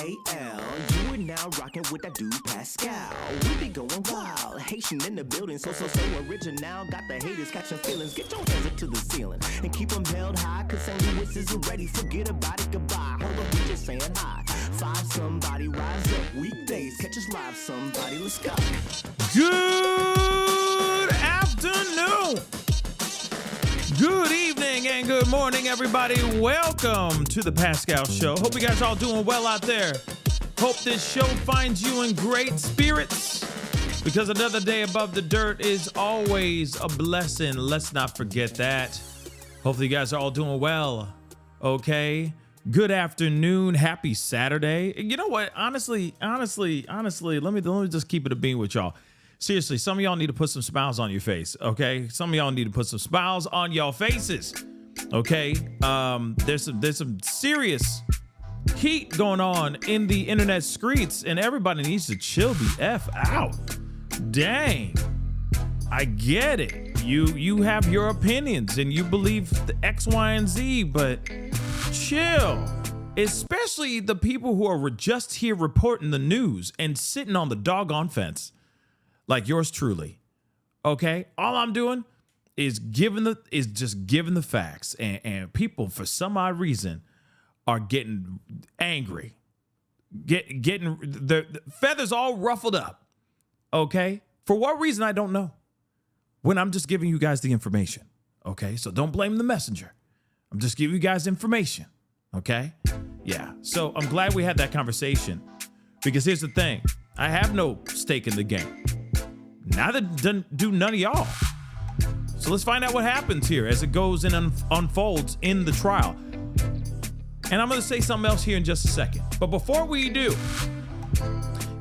You are now rocking with that dude Pascal. We be going wild, Haitian in the building, so original. Got the haters catching feelings. Get your hands up to the ceiling and keep them held high. Cause St. Louis isn't ready. Forget about it, goodbye. Hold up, we just saying hi. Five somebody, rise up. Weekdays, catch us live. Somebody, let's go. Good afternoon. Good evening and good morning, everybody. Welcome to the Pascal Show. Hope you guys are all doing well out there. Hope this show finds you in great spirits, because another day above the dirt is always a blessing. Let's not forget that. Hopefully you guys are all doing well. Okay. Good afternoon. Happy Saturday. You know what? Honestly, let me just keep it a bean with y'all. Seriously, some of y'all need to put some smiles on your face, okay? Some of y'all need to put some smiles on y'all faces, okay? There's some serious heat going on in the internet streets, and everybody needs to chill the F out. Dang. I get it. You have your opinions, and you believe the X, Y, and Z, but chill. Especially the people who are just here reporting the news and sitting on the doggone fence. Like yours truly, okay? All I'm doing is just giving the facts, and people for some odd reason are getting angry, getting the feathers all ruffled up, okay? For what reason, I don't know. When I'm just giving you guys the information, okay? So don't blame the messenger. I'm just giving you guys information, okay? Yeah. So I'm glad we had that conversation, because here's the thing: I have no stake in the game. Neither do none of y'all. So let's find out what happens here as it goes and unfolds in the trial. And I'm going to say something else here in just a second. But before we do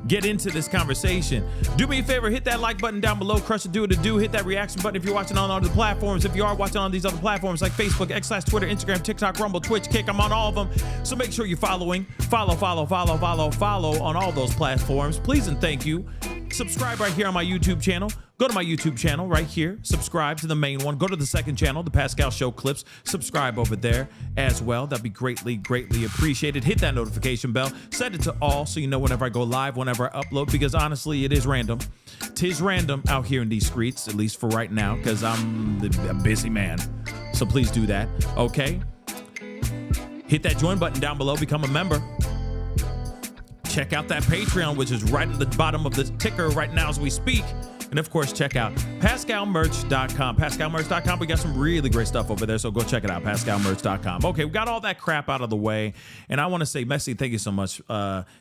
get into this conversation, do me a favor, hit that like button down below, crush it, do it, hit that reaction button if you're watching on other platforms. If you are watching on these other platforms like Facebook, X/, Twitter, Instagram, TikTok, Rumble, Twitch, Kick, I'm on all of them. So make sure you're following. Follow on all those platforms. Please and thank you. Subscribe right here on my YouTube channel. Go to my YouTube channel right here. Subscribe to the main one. Go to the second channel, the Pascal Show Clips. Subscribe over there as well. That'd be greatly appreciated. Hit that notification bell. Set it to all so you know whenever I go live, whenever I upload, because honestly, it is random. 'Tis random out here in these streets, at least for right now, because I'm a busy man. So please do that, okay? Hit that join button down below. Become a member. Check out that Patreon, which is right at the bottom of the ticker right now as we speak. And of course, check out PascalMerch.com. PascalMerch.com. We got some really great stuff over there, so go check it out. PascalMerch.com. Okay, we got all that crap out of the way. And I want to say, Messi, thank you so much.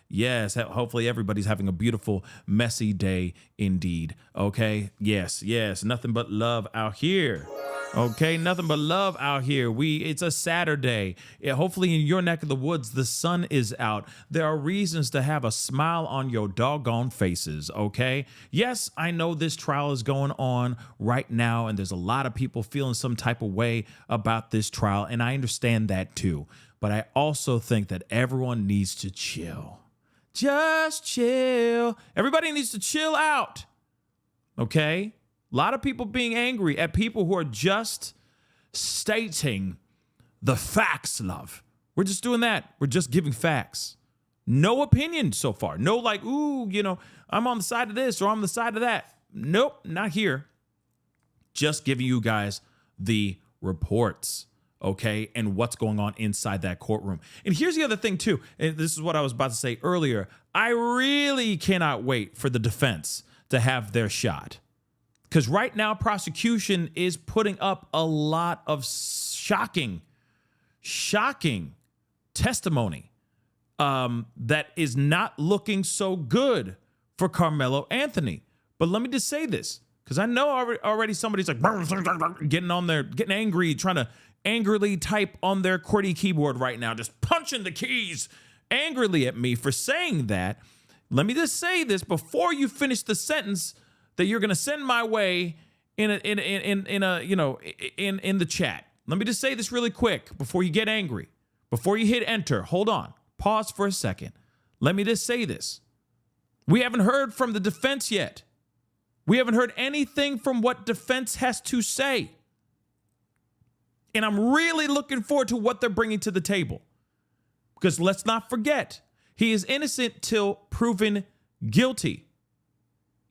Yes, hopefully everybody's having a beautiful, messy day indeed. Okay, yes, nothing but love out here. Okay, nothing but love out here. It's a Saturday. Hopefully in your neck of the woods, the sun is out. There are reasons to have a smile on your doggone faces, okay? Yes, I know this trial is going on right now, and there's a lot of people feeling some type of way about this trial, and I understand that too. But I also think that everyone needs to chill. Just chill. Everybody needs to chill out, okay? A lot of people being angry at people who are just stating the facts, love. We're just doing that. We're just giving facts. No opinion so far. No like, ooh, I'm on the side of this or I'm on the side of that. Nope, not here. Just giving you guys the reports, okay, and what's going on inside that courtroom. And here's the other thing, too, and this is what I was about to say earlier. I really cannot wait for the defense to have their shot. Because right now, prosecution is putting up a lot of shocking testimony that is not looking so good for Karmelo Anthony. But let me just say this, because I know already somebody's like getting angry, trying to angrily type on their QWERTY keyboard right now, just punching the keys angrily at me for saying that. Let me just say this before you finish the sentence that you're gonna send my way in the chat. Let me just say this really quick before you get angry, before you hit enter. Hold on, pause for a second. Let me just say this: we haven't heard from the defense yet. We haven't heard anything from what defense has to say, and I'm really looking forward to what they're bringing to the table. Because let's not forget, He is innocent till proven guilty.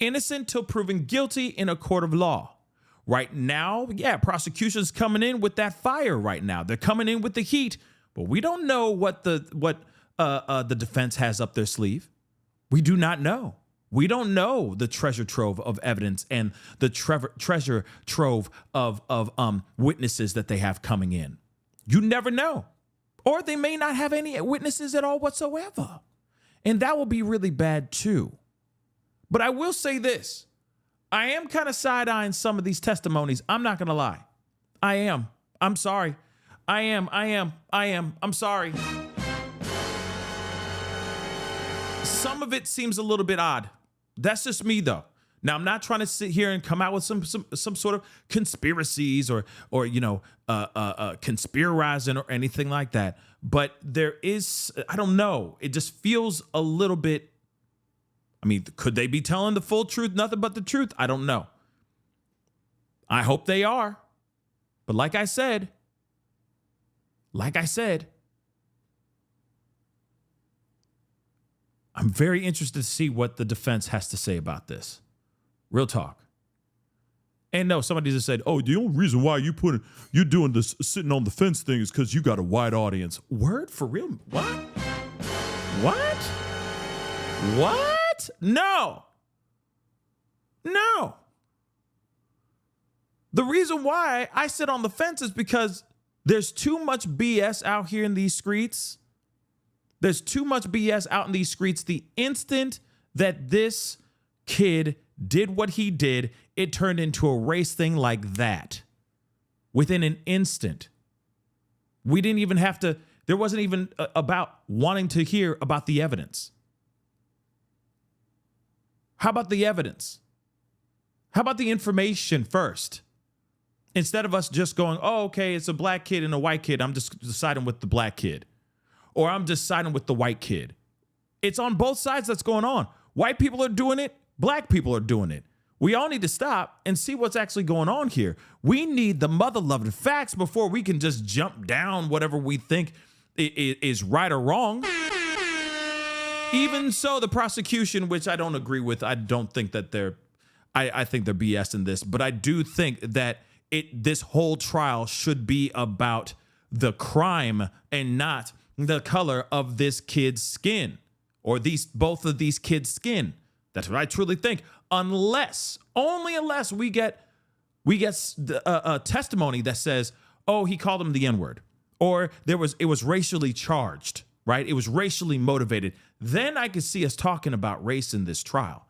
Innocent till proven guilty in a court of law. Right now, yeah, prosecution's coming in with that fire right now. They're coming in with the heat, but we don't know what the defense has up their sleeve. We do not know. We don't know the treasure trove of evidence and the treasure trove of witnesses that they have coming in. You never know. Or they may not have any witnesses at all whatsoever. And that will be really bad too. But I will say this. I am kind of side-eyeing some of these testimonies. I'm not going to lie. I am. I'm sorry. I am. I'm sorry. Some of it seems a little bit odd. That's just me, though. Now, I'm not trying to sit here and come out with some sort of conspiracies or conspirizing or anything like that. But there is, I don't know. It just feels a little bit. I mean, could they be telling the full truth, nothing but the truth? I don't know. I hope they are. But like I said, I'm very interested to see what the defense has to say about this. Real talk. And no, somebody just said, oh, the only reason why you're doing this sitting on the fence thing is because you got a wide audience. Word? For real? What? No. The reason why I sit on the fence is because there's too much BS out here in these streets. There's too much BS out in these streets. The instant that this kid did what he did, it turned into a race thing like that. Within an instant. We didn't even have to, there wasn't even about wanting to hear about the evidence. How about the evidence? How about the information first? Instead of us just going, oh, okay, it's a black kid and a white kid, I'm just deciding with the black kid. Or I'm just siding with the white kid. It's on both sides that's going on. White people are doing it. Black people are doing it. We all need to stop and see what's actually going on here. We need the mother-loving facts before we can just jump down whatever we think is right or wrong. Even so, the prosecution, which I don't agree with, I don't think that I think they're BS in this, but I do think that this whole trial should be about the crime and not the color of this kid's skin or both of these kids' skin. That's what I truly think. Only unless we get a testimony that says, oh, he called him the N-word, or it was racially charged, right? It was racially motivated. Then I could see us talking about race in this trial.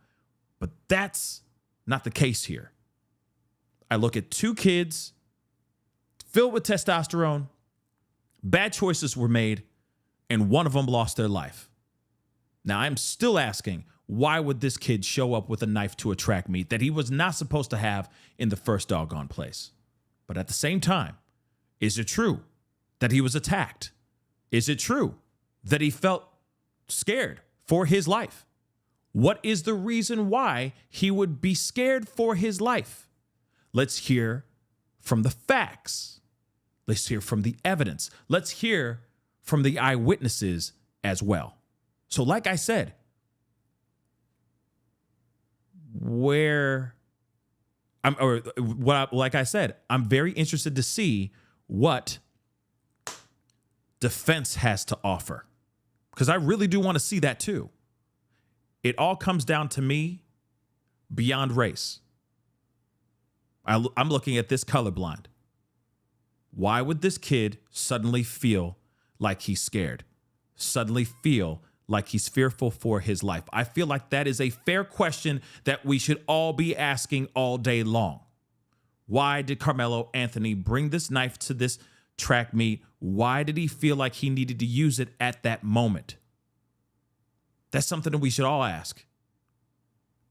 But that's not the case here. I look at two kids filled with testosterone, bad choices were made, and one of them lost their life. Now, I'm still asking, why would this kid show up with a knife to a track meet that he was not supposed to have in the first doggone place? But at the same time, is it true that he was attacked? Is it true that he felt scared for his life? What is the reason why he would be scared for his life? Let's hear from the facts. Let's hear from the evidence. Let's hear from the eyewitnesses as well. So like I said, I'm very interested to see what defense has to offer, because I really do want to see that too. It all comes down to me beyond race. I'm looking at this colorblind. Why would this kid suddenly feel like he's scared? Suddenly feel like he's fearful for his life? I feel like that is a fair question that we should all be asking all day long. Why did Karmelo Anthony bring this knife to this track meet? Why did he feel like he needed to use it at that moment? That's something that we should all ask.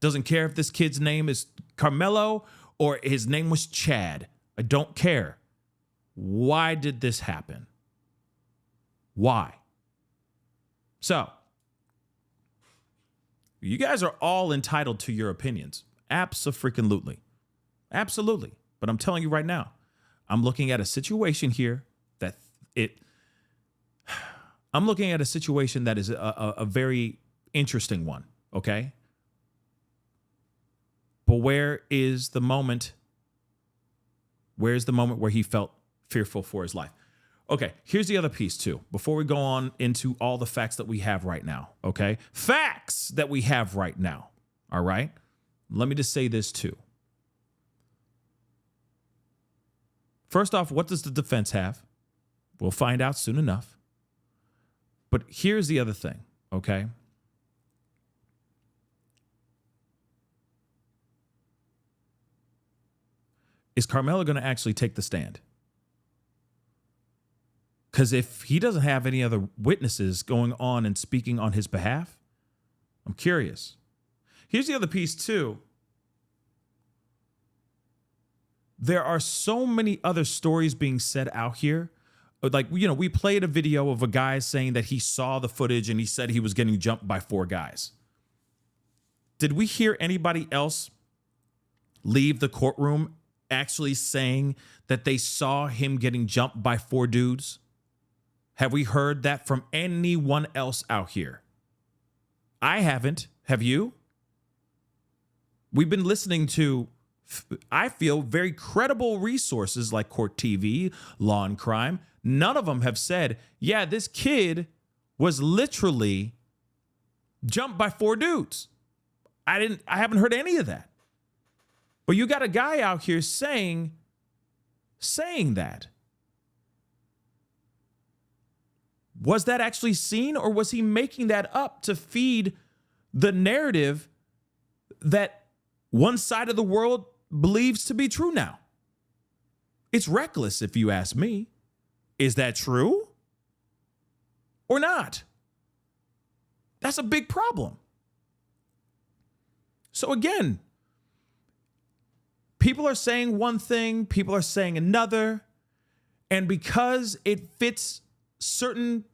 Doesn't care if this kid's name is Karmelo or his name was Chad. I don't care. Why did this happen? Why? So, you guys are all entitled to your opinions. Abso-freaking-lutely. Absolutely. But I'm telling you right now, I'm looking at a situation here that I'm looking at a situation that is a very interesting one, okay? But where is the moment? Where's the moment where he felt fearful for his life? Okay, here's the other piece too, before we go on into all the facts that we have right now, okay? Facts that we have right now, all right? Let me just say this too. First off, what does the defense have? We'll find out soon enough. But here's the other thing, okay? Is Karmelo going to actually take the stand? Because if he doesn't have any other witnesses going on and speaking on his behalf, I'm curious. Here's the other piece too. There are so many other stories being said out here. Like, you know, we played a video of a guy saying that he saw the footage and he said he was getting jumped by 4 guys. Did we hear anybody else leave the courtroom actually saying that they saw him getting jumped by 4 dudes? Have we heard that from anyone else out here? I haven't. Have you? We've been listening to, I feel, very credible resources like Court TV, Law and Crime. None of them have said, yeah, this kid was literally jumped by 4 dudes. I haven't heard any of that. But you got a guy out here saying that. Was that actually seen, or was he making that up to feed the narrative that one side of the world believes to be true now? It's reckless, if you ask me. Is that true or not? That's a big problem. So again, people are saying one thing, people are saying another, and because it fits certain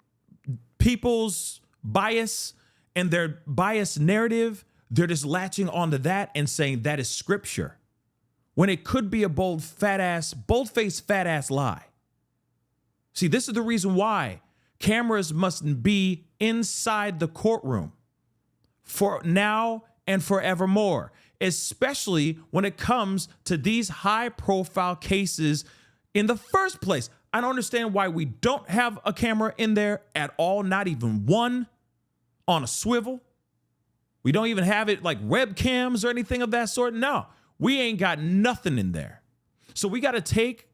people's bias and their biased narrative, they're just latching onto that and saying that is scripture, when it could be a bold-faced fat ass lie. See, this is the reason why cameras must be inside the courtroom for now and forevermore, especially when it comes to these high-profile cases in the first place. I don't understand why we don't have a camera in there at all, not even one on a swivel. We don't even have it like webcams or anything of that sort. No, we ain't got nothing in there. So we got to take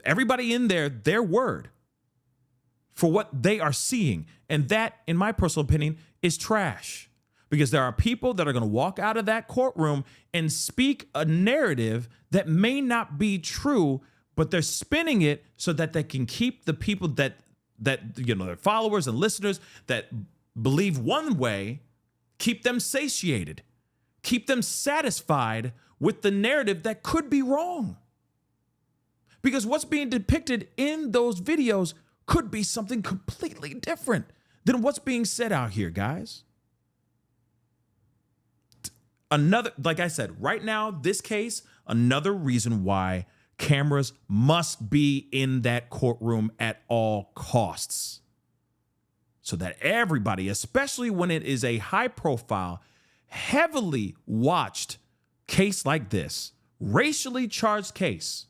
everybody in there, their word for what they are seeing. And that, in my personal opinion, is trash. Because there are people that are going to walk out of that courtroom and speak a narrative that may not be true, but they're spinning it so that they can keep the people that you know, their followers and listeners that believe one way, keep them satiated, keep them satisfied with the narrative that could be wrong. Because what's being depicted in those videos could be something completely different than what's being said out here, guys. Another, like I said, right now, this case, another reason why cameras must be in that courtroom at all costs. So that everybody, especially when it is a high profile, heavily watched case like this, racially charged case,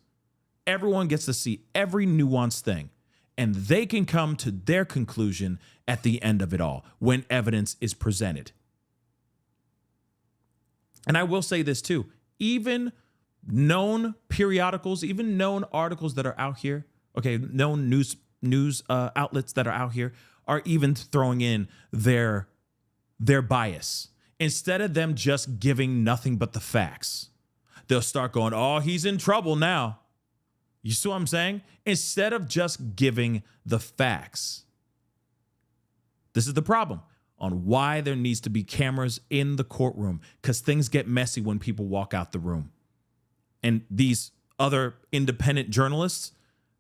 everyone gets to see every nuanced thing, and they can come to their conclusion at the end of it all when evidence is presented. And I will say this too, even known periodicals, even known articles that are out here, okay, known news outlets that are out here are even throwing in their bias. Instead of them just giving nothing but the facts, they'll start going, oh, he's in trouble now. You see what I'm saying? Instead of just giving the facts. This is the problem on why there needs to be cameras in the courtroom, because things get messy when people walk out the room. And these other independent journalists,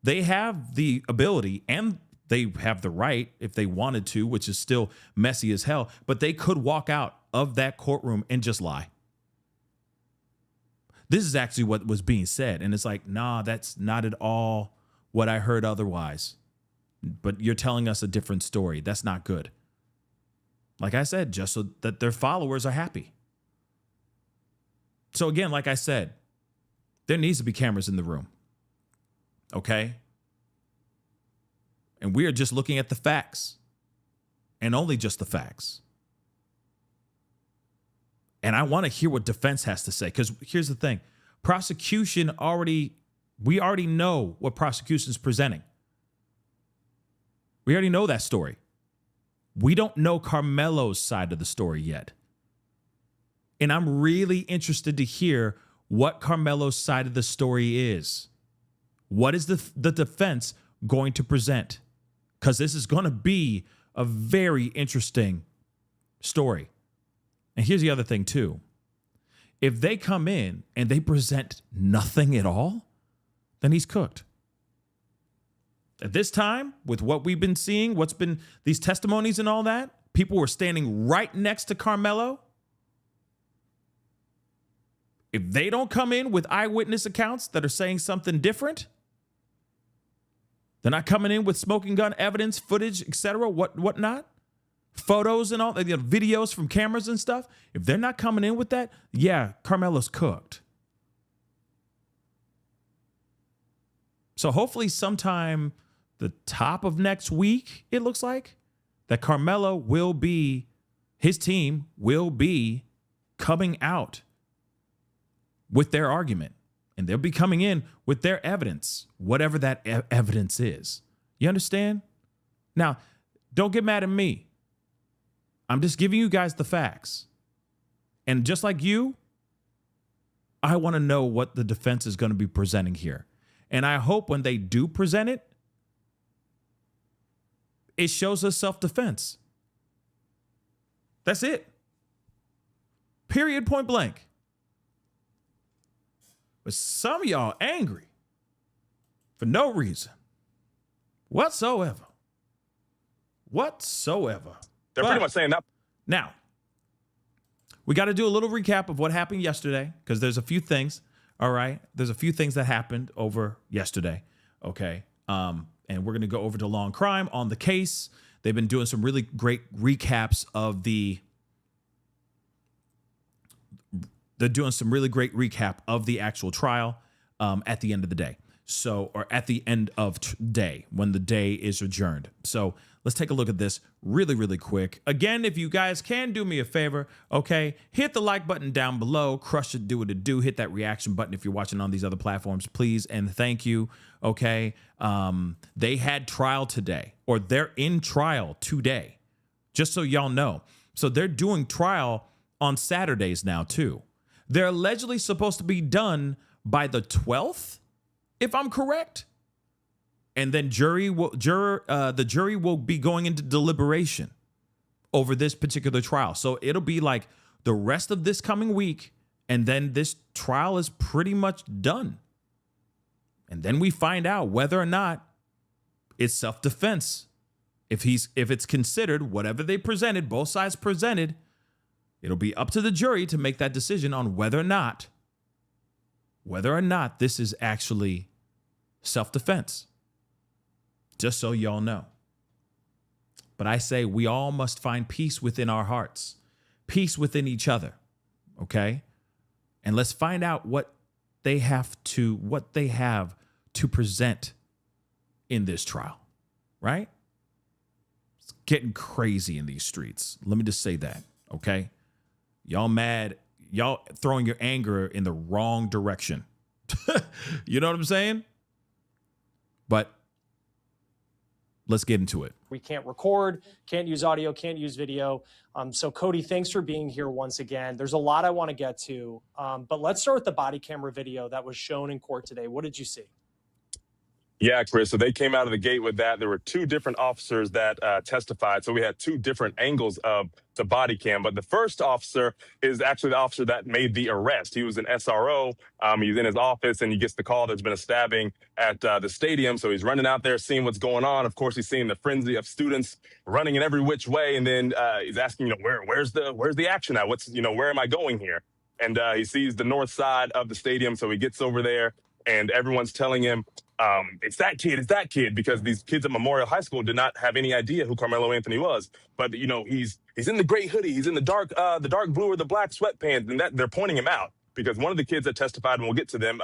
they have the ability and they have the right, if they wanted to, which is still messy as hell, but they could walk out of that courtroom and just lie. This is actually what was being said. And it's like, nah, that's not at all what I heard otherwise. but you're telling us a different story. That's not good. Like I said, just so that their followers are happy. So again, like I said, there needs to be cameras in the room. Okay? And we are just looking at the facts, and only just the facts. And I want to hear what defense has to say, because here's the thing. We already know what prosecution's presenting. We already know that story. We don't know Karmelo's side of the story yet. And I'm really interested to hear what Karmelo's side of the story is. What is the defense going to present? Because this is going to be a very interesting story. And here's the other thing, too. If they come in and they present nothing at all, then he's cooked. At this time, with what we've been seeing, what's been these testimonies and all that, people were standing right next to Karmelo. If they don't come in with eyewitness accounts that are saying something different, they're not coming in with smoking gun evidence, footage, etc., whatnot, photos and all, videos from cameras and stuff. If they're not coming in with that, yeah, Karmelo's cooked. So hopefully sometime the top of next week, it looks like, that Karmelo his team will be coming out with their argument. And they'll be coming in with their evidence, whatever that evidence is. You understand? Now, don't get mad at me. I'm just giving you guys the facts. And just like you, I want to know what the defense is going to be presenting here. And I hope when they do present it, it shows us self-defense. That's it. Period, point blank. But some of y'all angry for no reason whatsoever. They're pretty much saying that. Now, we got to do a little recap of what happened yesterday, because there's a few things. All right. There's a few things that happened over yesterday. Okay. And we're going to go over to Long Crime on the case. They've been doing some really great recaps of they're doing some really great recap of the actual trial at the end of the day. So, or at the end of day, when the day is adjourned. So let's take a look at this really, really quick. Again, if you guys can do me a favor, okay, hit the like button down below, crush it, do what it do, hit that reaction button if you're watching on these other platforms, please, and thank you, okay? They had trial today, or they're in trial today, just so y'all know. So they're doing trial on Saturdays now, too. They're allegedly supposed to be done by the 12th, if I'm correct. And then the jury will be going into deliberation over this particular trial. So it'll be like the rest of this coming week, and then this trial is pretty much done. And then we find out whether or not it's self-defense. If it's considered, whatever they presented, both sides presented, it'll be up to the jury to make that decision on whether or not this is actually self-defense. Just so y'all know. But I say we all must find peace within our hearts, peace within each other, okay? And let's find out what they have to present in this trial, right? It's getting crazy in these streets. Let me just say that, okay? Y'all mad, y'all throwing your anger in the wrong direction. You know what I'm saying? But let's get into it. We can't record, can't use audio, can't use video. So Cody, thanks for being here once again. There's a lot I want to get to, but let's start with the body camera video that was shown in court today. What did you see? Yeah, Chris. So they came out of the gate with that. There were two different officers that testified. So we had two different angles of the body cam. But the first officer is actually the officer that made the arrest. He was an SRO. He's in his office and he gets the call there's been a stabbing at the stadium. So he's running out there, seeing what's going on. Of course, he's seeing the frenzy of students running in every which way. And then he's asking, where's the action at? Where am I going here? And he sees the north side of the stadium. So he gets over there and everyone's telling him, it's that kid, because these kids at Memorial High School did not have any idea who Karmelo Anthony was. But he's in the gray hoodie, he's in the dark blue or the black sweatpants, and that they're pointing him out because one of the kids that testified, and we'll get to them,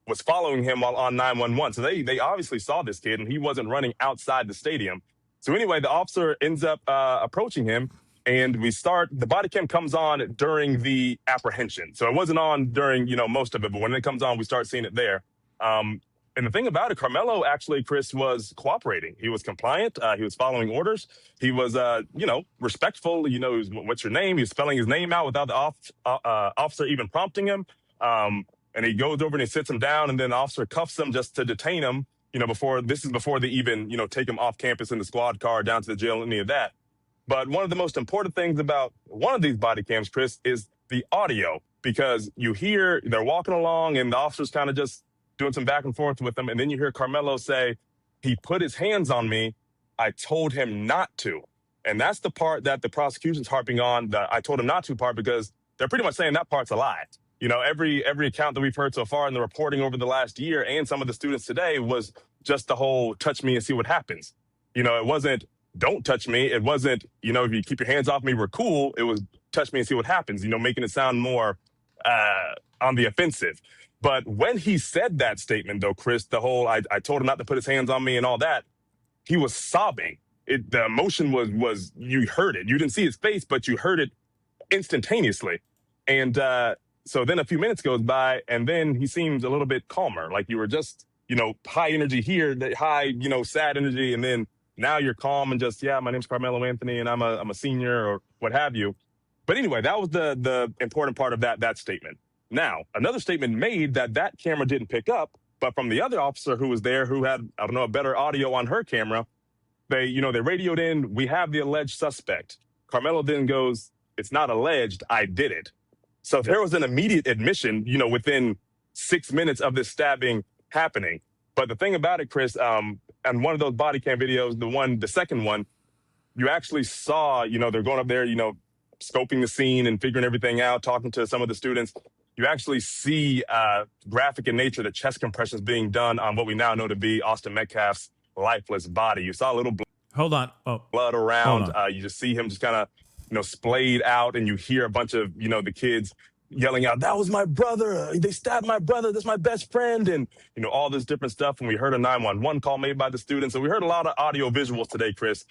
was following him while on 911. So they obviously saw this kid, and he wasn't running outside the stadium. So anyway, the officer ends up approaching him, and the body cam comes on during the apprehension. So it wasn't on during, most of it, but when it comes on, we start seeing it there. And the thing about it, Karmelo actually, Chris, was cooperating. He was compliant. He was following orders. He was, respectful. What's your name? He was spelling his name out without the officer even prompting him. And he goes over and he sits him down, and then the officer cuffs him just to detain him, before they even, take him off campus in the squad car down to the jail, any of that. But one of the most important things about one of these body cams, Chris, is the audio, because you hear they're walking along and the officer's kind of just doing some back and forth with them. And then you hear Karmelo say, he put his hands on me. I told him not to. And that's the part that the prosecution's harping on, the I told him not to part, because they're pretty much saying that part's a lie. Every account that we've heard so far in the reporting over the last year and some of the students today was just the whole touch me and see what happens. It wasn't don't touch me. It wasn't, if you keep your hands off me, we're cool. It was touch me and see what happens, making it sound more on the offensive. But when he said that statement, though, Chris, the whole I told him not to put his hands on me and all that, he was sobbing. The emotion was you heard it. You didn't see his face, but you heard it instantaneously. And so then a few minutes goes by, and then he seems a little bit calmer. Like you were just, high energy here, high, sad energy. And then now you're calm and just, yeah, my name's Karmelo Anthony and I'm a senior or what have you. But anyway, that was the important part of that statement. Now, another statement made that camera didn't pick up, but from the other officer who was there, who had, a better audio on her camera, they radioed in, we have the alleged suspect. Karmelo then goes, it's not alleged, I did it. So there was an immediate admission, within 6 minutes of this stabbing happening. But the thing about it, Chris, and one of those body cam videos, the second one, you actually saw, they're going up there, scoping the scene and figuring everything out, talking to some of the students. You actually see graphic in nature, the chest compressions being done on what we now know to be Austin Metcalf's lifeless body. You saw a little blood around. You just see him just kind of, splayed out, and you hear a bunch of, the kids yelling out, that was my brother. They stabbed my brother. That's my best friend. And, all this different stuff. And we heard a 911 call made by the students. So we heard a lot of audio visuals today, Chris.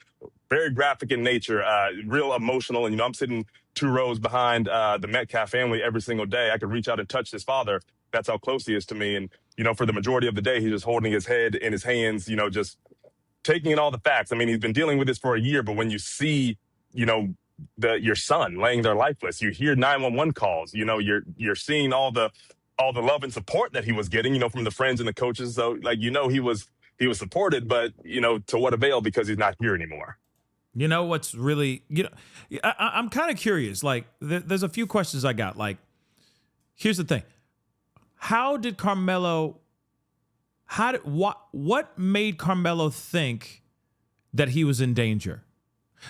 Very graphic in nature, real emotional. And, I'm sitting 2 rows behind the Metcalf family every single day. I could reach out and touch his father. That's how close he is to me. And, for the majority of the day, he's just holding his head in his hands, just taking in all the facts. I mean, he's been dealing with this for a year, but when you see, your son laying there lifeless, you hear 911 calls, you're seeing all the love and support that he was getting, from the friends and the coaches. So he was supported, but to what avail, because he's not here anymore. What's really, I'm kind of curious. Like there's a few questions I got. Like, here's the thing. How did Karmelo, what made Karmelo think that he was in danger?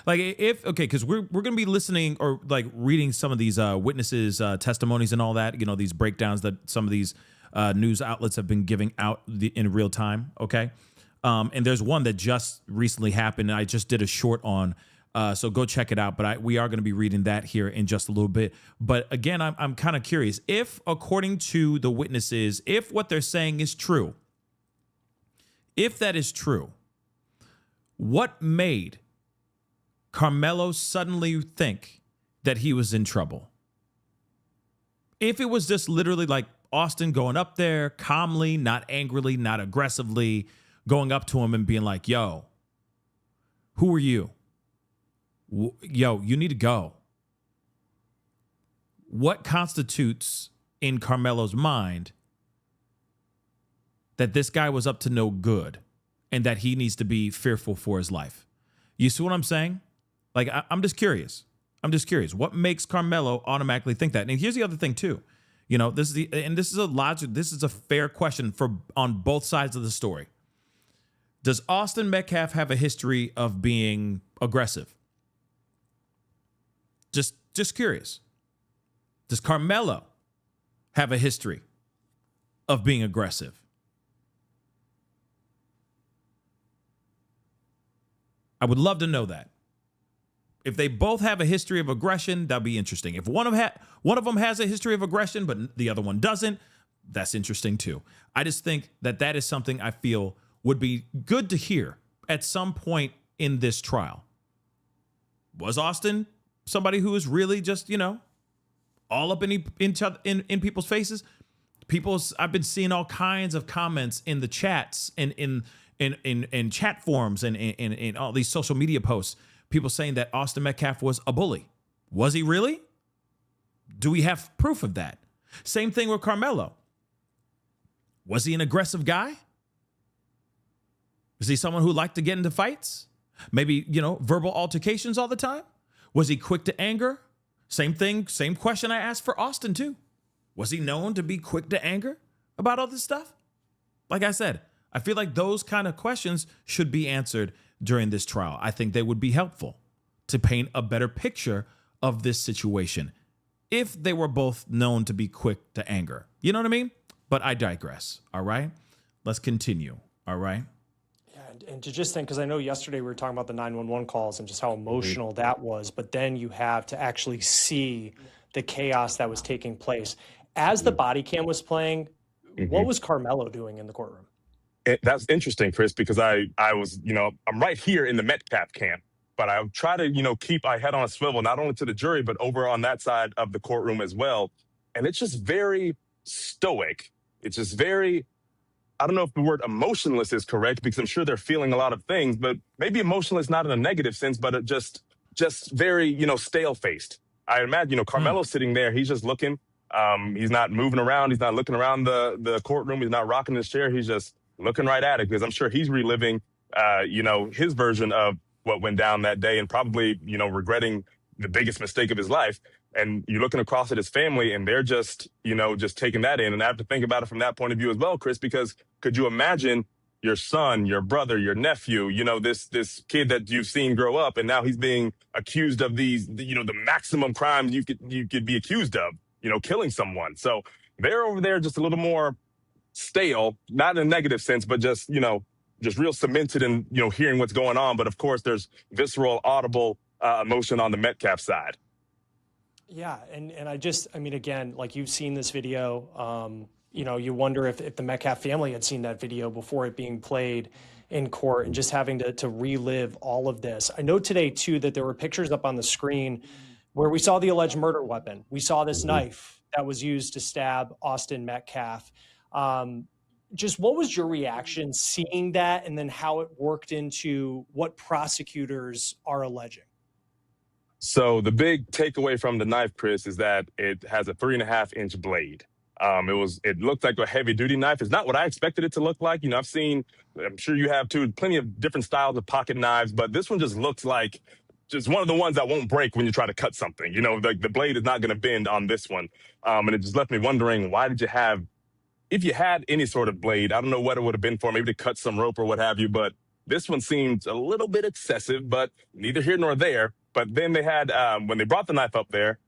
Like because we're going to be listening or like reading some of these witnesses' testimonies and all that, these breakdowns that some of these news outlets have been giving out in real time. Okay. And there's one that just recently happened, and I just did a short on, so go check it out. But we are going to be reading that here in just a little bit. But again, I'm kind of curious if, according to the witnesses, if what they're saying is true, if that is true, what made Karmelo suddenly think that he was in trouble? If it was just literally like Austin going up there calmly, not angrily, not aggressively, going up to him and being like, yo, who are you? Yo, you need to go. What constitutes in Karmelo's mind that this guy was up to no good and that he needs to be fearful for his life? You see what I'm saying? Like, I'm just curious. What makes Karmelo automatically think that? And here's the other thing too. This is a fair question on both sides of the story. Does Austin Metcalf have a history of being aggressive? Just curious. Does Karmelo have a history of being aggressive? I would love to know that. If they both have a history of aggression, that'd be interesting. If one of them has a history of aggression, but the other one doesn't, that's interesting too. I just think that is something I feel would be good to hear at some point in this trial. Was Austin somebody who was really just, all up in people's faces? I've been seeing all kinds of comments in the chats and in chat forums and in all these social media posts. People saying that Austin Metcalf was a bully. Was he really? Do we have proof of that? Same thing with Karmelo. Was he an aggressive guy? Was he someone who liked to get into fights? Maybe, verbal altercations all the time? Was he quick to anger? Same thing, same question I asked for Austin too. Was he known to be quick to anger about all this stuff? Like I said, I feel like those kind of questions should be answered during this trial. I think they would be helpful to paint a better picture of this situation if they were both known to be quick to anger. You know what I mean? But I digress. All right. Let's continue. All right. Yeah, and to just think, because I know yesterday we were talking about the 911 calls and just how emotional that was, but then you have to actually see the chaos that was taking place. As the body cam was playing, what was Karmelo doing in the courtroom? That's interesting, Chris, because I was, I'm right here in the Metcalf camp, but I try to, keep my head on a swivel, not only to the jury, but over on that side of the courtroom as well. And it's just very stoic. It's just very, I don't know if the word emotionless is correct, because I'm sure they're feeling a lot of things, but maybe emotionless, not in a negative sense, but it just very, stale-faced. I imagine, Karmelo's sitting there, he's just looking. He's not moving around. He's not looking around the courtroom. He's not rocking his chair. He's just looking right at it, because I'm sure he's reliving, his version of what went down that day, and probably, regretting the biggest mistake of his life. And you're looking across at his family, and they're just taking that in. And I have to think about it from that point of view as well, Chris, because could you imagine your son, your brother, your nephew, this kid that you've seen grow up, and now he's being accused of these, the maximum crimes you could be accused of, killing someone. So they're over there just a little more stale, not in a negative sense, but just real cemented in, hearing what's going on. But of course, there's visceral, audible emotion on the Metcalf side. Yeah. And again, like, you've seen this video, you wonder if the Metcalf family had seen that video before it being played in court, and just having to relive all of this. I know today too, that there were pictures up on the screen where we saw the alleged murder weapon. We saw this knife that was used to stab Austin Metcalf. Just what was your reaction seeing that, and then how it worked into what prosecutors are alleging? So the big takeaway from the knife, Chris, is that it has a 3.5-inch blade. It looked like a heavy duty knife. It's not what I expected it to look like. I'm sure you have too, plenty of different styles of pocket knives, but this one just looks like just one of the ones that won't break when you try to cut something. The blade is not going to bend on this one. And it just left me wondering, why did you have, if you had any sort of blade, I don't know what it would have been for, maybe to cut some rope or what have you, but this one seemed a little bit excessive, but neither here nor there. But then they had, when they brought the knife up there,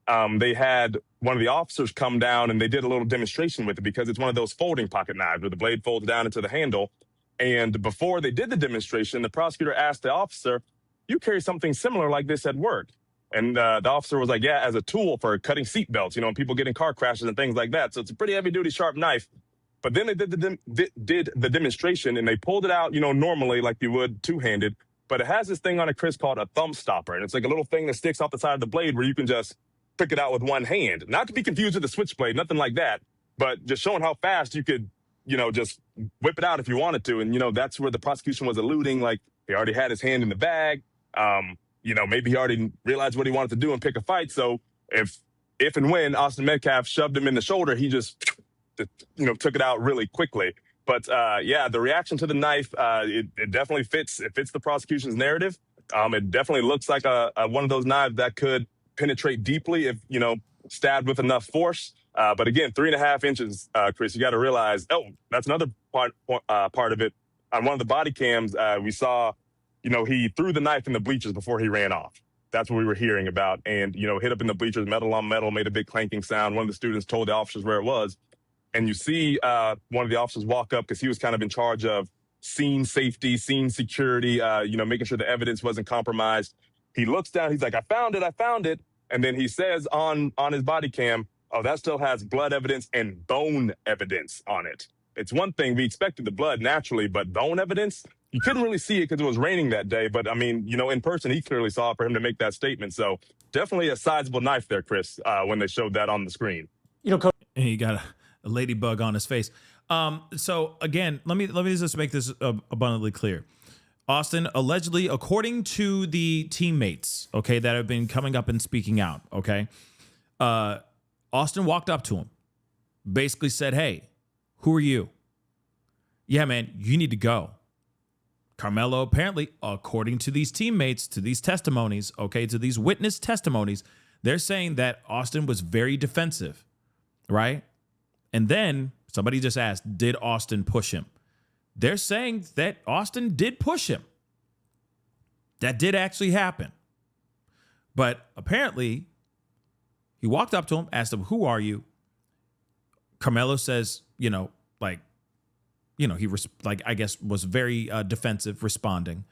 they had one of the officers come down, and they did a little demonstration with it, because it's one of those folding pocket knives where the blade folds down into the handle. And before they did the demonstration, the prosecutor asked the officer, "You carry something similar like this at work?" And the officer was like, "Yeah, as a tool for cutting seatbelts, and people get in car crashes and things like that. So it's a pretty heavy duty, sharp knife." But then they did the demonstration, and they pulled it out, normally like you would two-handed. But it has this thing on it, Chris, called a thumb stopper. And it's like a little thing that sticks off the side of the blade where you can just pick it out with one hand. Not to be confused with the switchblade, nothing like that, but just showing how fast you could, just whip it out if you wanted to. And, that's where the prosecution was alluding, like he already had his hand in the bag. Maybe he already realized what he wanted to do and pick a fight. So if and when Austin Metcalf shoved him in the shoulder, he just, took it out really quickly. But the reaction to the knife, it definitely fits. It fits the prosecution's narrative. It definitely looks like one of those knives that could penetrate deeply if, stabbed with enough force. But again, 3.5 inches, Chris, you got to realize, that's another part of it. On one of the body cams, we saw, he threw the knife in the bleachers before he ran off. That's what we were hearing about. And, hit up in the bleachers, metal on metal, made a big clanking sound. One of the students told the officers where it was. And you see one of the officers walk up, because he was kind of in charge of scene safety, scene security, making sure the evidence wasn't compromised. He looks down. He's like, I found it. And then he says on his body cam, oh, that still has blood evidence and bone evidence on it. It's one thing, we expected the blood naturally, but bone evidence, you couldn't really see it because it was raining that day. But I mean, in person, he clearly saw it for him to make that statement. So definitely a sizable knife there, Chris, when they showed that on the screen. Coach, And he got a ladybug on his face. So again, let me just make this abundantly clear. Austin, allegedly, according to the teammates, okay, that have been coming up and speaking out, okay, Austin walked up to him, basically said, hey, who are you? Yeah, man, you need to go. Karmelo, apparently, according to these teammates, to these testimonies, okay, to these witness testimonies, they're saying that Austin was very defensive, right? And then somebody just asked, did Austin push him? They're saying that Austin did push him. That did actually happen. But apparently, he walked up to him, asked him, who are you? Karmelo says, he I guess was very defensive, responding.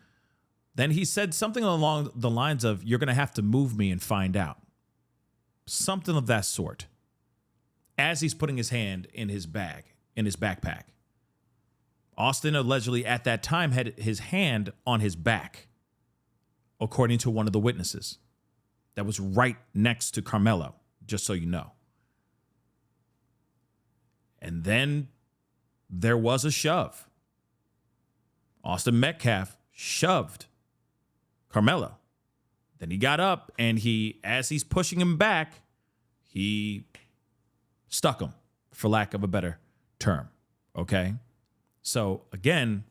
Then he said something along the lines of, you're going to have to move me and find out. Something of that sort. As he's putting his hand in his backpack. Austin allegedly at that time had his hand on his back, according to one of the witnesses. That was right next to Karmelo, just so you know. And then there was a shove. Austin Metcalf shoved Karmelo. Then he got up and as he's pushing him back, he stuck him, for lack of a better term. Okay? So again,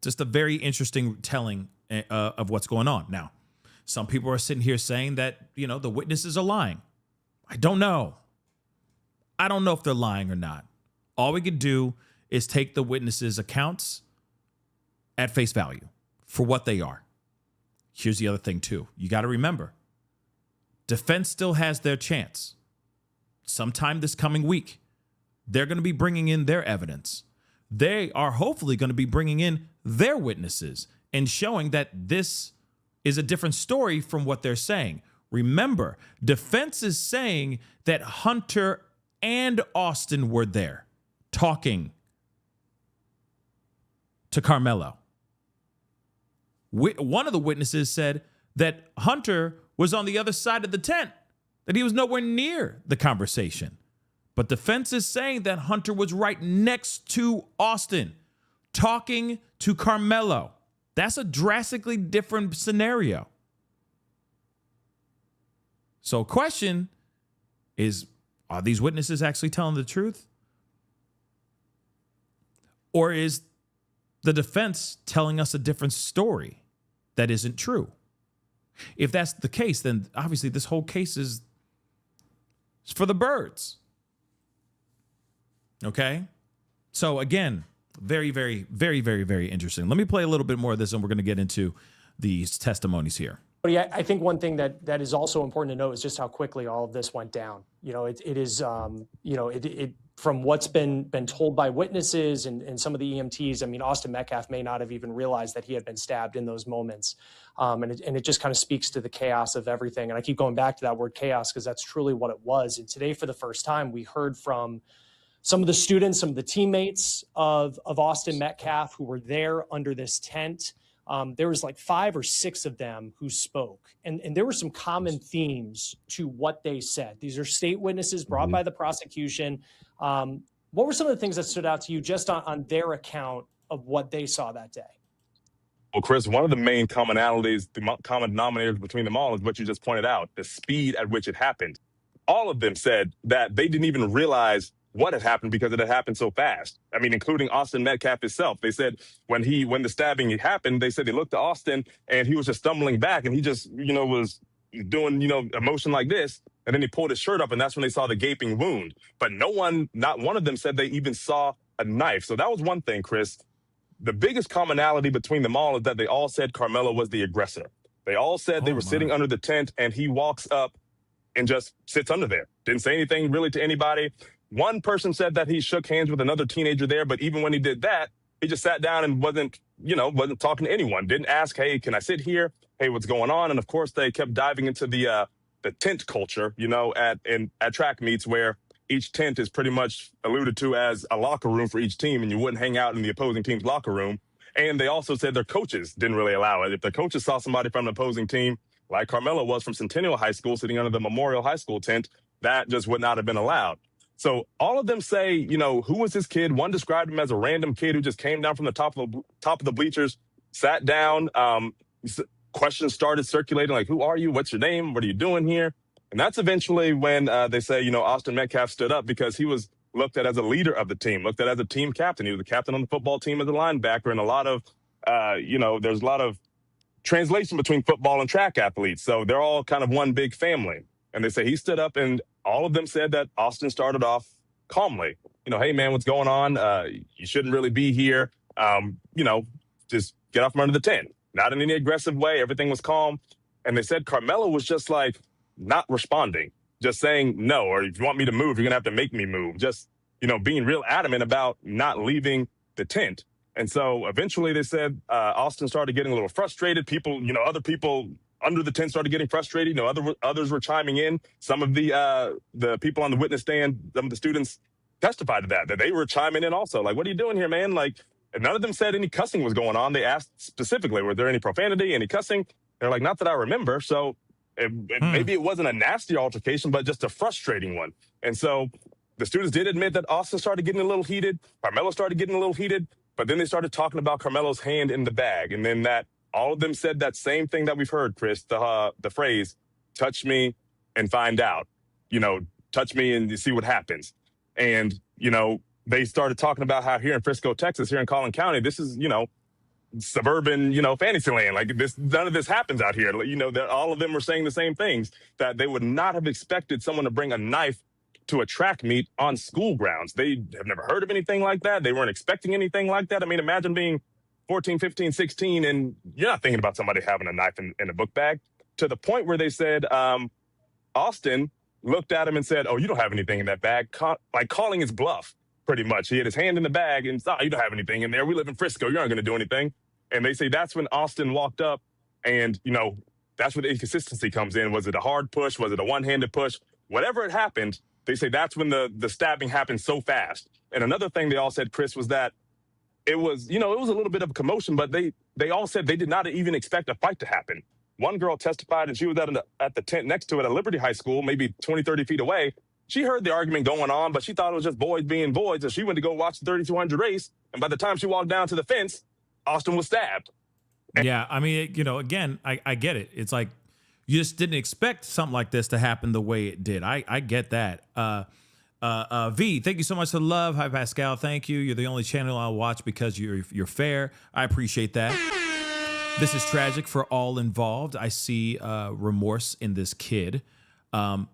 just a very interesting telling of what's going on. Now, some people are sitting here saying that, the witnesses are lying. I don't know. I don't know if they're lying or not. All we could do is take the witnesses' accounts at face value for what they are. Here's the other thing, too. You got to remember, defense still has their chance. Sometime this coming week, they're going to be bringing in their evidence. They are hopefully going to be bringing in their witnesses and showing that this is a different story from what they're saying. Remember, defense is saying that Hunter and Austin were there talking to Karmelo. One of the witnesses said that Hunter was on the other side of the tent, that he was nowhere near the conversation. But defense is saying that Hunter was right next to Austin, talking to Karmelo. That's a drastically different scenario. So question is, are these witnesses actually telling the truth? Or is the defense telling us a different story that isn't true? If that's the case, then obviously this whole case is for the birds. Okay? So again, very, very, very, very, very interesting. Let me play a little bit more of this and we're going to get into these testimonies here. But yeah, I think one thing that is also important to know is just how quickly all of this went down. From what's been told by witnesses and some of the EMTs, I mean, Austin Metcalf may not have even realized that he had been stabbed in those moments. And it just kind of speaks to the chaos of everything. And I keep going back to that word chaos because that's truly what it was. And today, for the first time, we heard from some of the students, some of the teammates of Austin Metcalf who were there under this tent. There was like 5 or 6 of them who spoke, and there were some common themes to what they said. These are state witnesses brought by the prosecution. What were some of the things that stood out to you just on their account of what they saw that day? Well, Chris, one of the main commonalities, the common denominators between them all is what you just pointed out, the speed at which it happened. All of them said that they didn't even realize what had happened because it had happened so fast. I mean, including Austin Metcalf himself. They said when the stabbing happened, they said they looked to Austin and he was just stumbling back and he just, was doing, a motion like this. And then he pulled his shirt up and that's when they saw the gaping wound. But not one of them said they even saw a knife. So that was one thing, Chris. The biggest commonality between them all is that they all said Karmelo was the aggressor. They all said they were sitting under the tent and he walks up and just sits under there. Didn't say anything really to anybody. One person said that he shook hands with another teenager there, but even when he did that, he just sat down and wasn't talking to anyone. Didn't ask, hey, can I sit here? Hey, what's going on? And of course, they kept diving into the tent culture, at track meets where each tent is pretty much alluded to as a locker room for each team, and you wouldn't hang out in the opposing team's locker room. And they also said their coaches didn't really allow it. If the coaches saw somebody from the opposing team, like Karmelo was from Centennial High School, sitting under the Memorial High School tent, that just would not have been allowed. So all of them say, who was this kid? One described him as a random kid who just came down from the top of the bleachers, sat down. Questions started circulating, like, who are you? What's your name? What are you doing here? And that's eventually when they say, Austin Metcalf stood up because he was looked at as a leader of the team, looked at as a team captain. He was the captain on the football team as a linebacker, and a lot of, there's a lot of translation between football and track athletes. So they're all kind of one big family. And they say he stood up, and all of them said that Austin started off calmly. Hey, man, what's going on? You shouldn't really be here. Just get off from under the tent. Not in any aggressive way. Everything was calm. And they said Karmelo was just like not responding, just saying no, or if you want me to move, you're going to have to make me move. Just, being real adamant about not leaving the tent. And so eventually they said Austin started getting a little frustrated. People, other people under the tent started getting frustrated. Others were chiming in. Some of the people on the witness stand, some of the students testified to that they were chiming in also. Like, what are you doing here, man? Like, and none of them said any cussing was going on. They asked specifically, were there any profanity, any cussing? They're like, not that I remember. So maybe it wasn't a nasty altercation, but just a frustrating one. And so the students did admit that Austin started getting a little heated. Karmelo started getting a little heated. But then they started talking about Karmelo's hand in the bag. And then that all of them said that same thing that we've heard, Chris, the phrase, touch me and find out. Touch me and you see what happens. And, they started talking about how here in Frisco, Texas, here in Collin County, this is, suburban, fantasy land. Like this, none of this happens out here. All of them were saying the same things, that they would not have expected someone to bring a knife to a track meet on school grounds. They have never heard of anything like that. They weren't expecting anything like that. I mean, imagine being 14, 15, 16, and you're not thinking about somebody having a knife in a book bag, to the point where they said Austin looked at him and said, oh, you don't have anything in that bag, like calling his bluff. Pretty much. He had his hand in the bag and said, you don't have anything in there. We live in Frisco. You aren't going to do anything. And they say that's when Austin walked up, and, that's where the inconsistency comes in. Was it a hard push? Was it a one-handed push? Whatever it happened, they say that's when the stabbing happened so fast. And another thing they all said, Chris, was that it was, it was a little bit of a commotion, but they all said they did not even expect a fight to happen. One girl testified, and she was at the tent next to it at Liberty High School, maybe 20, 30 feet away. She heard the argument going on, but she thought it was just boys being boys, and she went to go watch the 3,200 race. And by the time she walked down to the fence, Austin was stabbed. Yeah, I mean, again, I get it. It's like you just didn't expect something like this to happen the way it did. I get that. V, thank you so much for the love. Hi, Pascal. Thank you. You're the only channel I'll watch because you're fair. I appreciate that. This is tragic for all involved. I see remorse in this kid.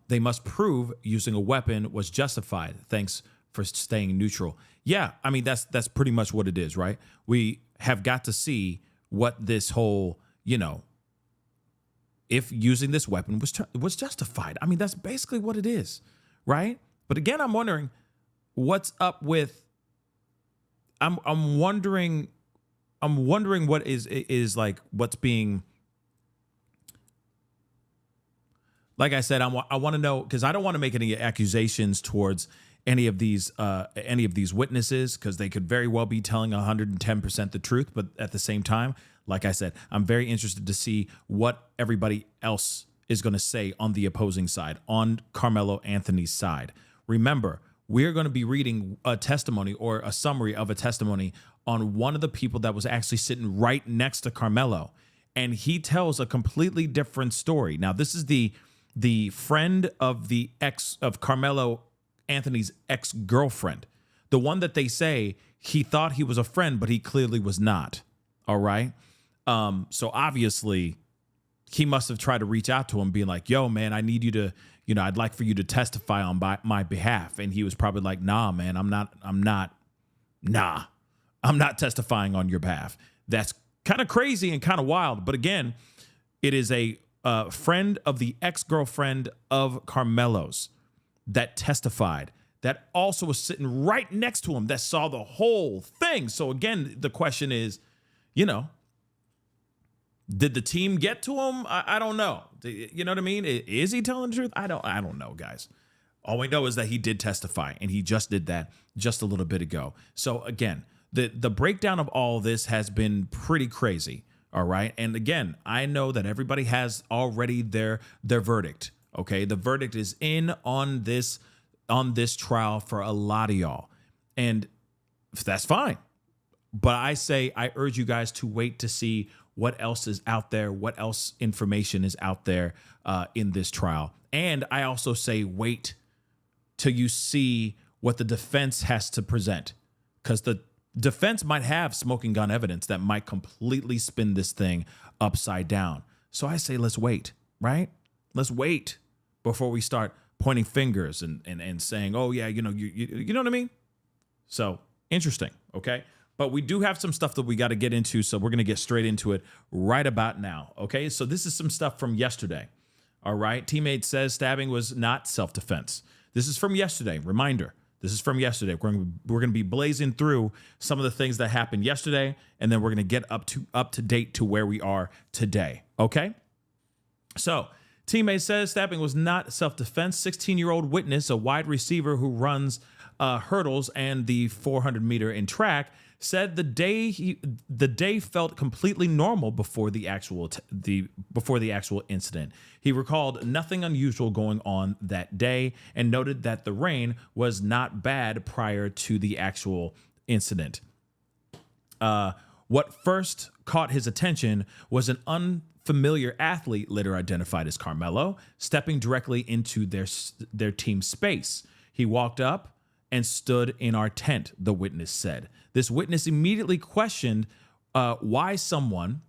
They must prove using a weapon was justified. Thanks for staying neutral. Yeah, I mean, that's pretty much what it is, right? We have got to see what this whole, if using this weapon was justified. I mean, that's basically what it is, right? But again, I'm wondering what's up with. I'm wondering what is like what's being. Like I said, I want to know, because I don't want to make any accusations towards any of these witnesses, because they could very well be telling 110% the truth. But at the same time, like I said, I'm very interested to see what everybody else is going to say on the opposing side, on Karmelo Anthony's side. Remember, we're going to be reading a testimony or a summary of a testimony on one of the people that was actually sitting right next to Karmelo, and he tells a completely different story. Now, this is the friend of the ex of Karmelo Anthony's ex-girlfriend, the one that they say he thought he was a friend, but he clearly was not. All right. So obviously he must have tried to reach out to him being like, yo, man, I need you to, I'd like for you to testify on my behalf. And he was probably like, nah, man, I'm not testifying on your behalf. That's kind of crazy and kind of wild. But again, it is a friend of the ex-girlfriend of Karmelo's that testified that also was sitting right next to him that saw the whole thing. So again, the question is, you know, did the team get to him? I don't know. You know what I mean? Is he telling the truth? I don't know, guys. All we know is that he did testify, and he just did that just a little bit ago. So again, the breakdown of all this has been pretty crazy. All right. And again, I know that everybody has already their verdict. Okay. The verdict is in on this trial for a lot of y'all. And that's fine. But I urge you guys to wait to see what else is out there, what else information is out there in this trial. And I also say wait till you see what the defense has to present, because the defense might have smoking gun evidence that might completely spin this thing upside down. So I say let's wait, right? Let's wait before we start pointing fingers and saying, oh, yeah, you know what I mean? So interesting, okay? But we do have some stuff that we got to get into, so we're going to get straight into it right about now, okay? So this is some stuff from yesterday, all right? Teammate says stabbing was not self-defense. This is from yesterday. Reminder, this is from yesterday. We're going to be blazing through some of the things that happened yesterday, and then we're going to get up to date to where we are today, okay? So teammate says stabbing was not self-defense. 16-year-old witness, a wide receiver who runs hurdles and the 400-meter in track, said the day felt completely normal before the actual incident. He recalled nothing unusual going on that day and noted that the rain was not bad prior to the actual incident. What first caught his attention was an unfamiliar athlete, later identified as Karmelo, stepping directly into their team space. He walked up and stood in our tent, the witness said. This witness immediately questioned why someone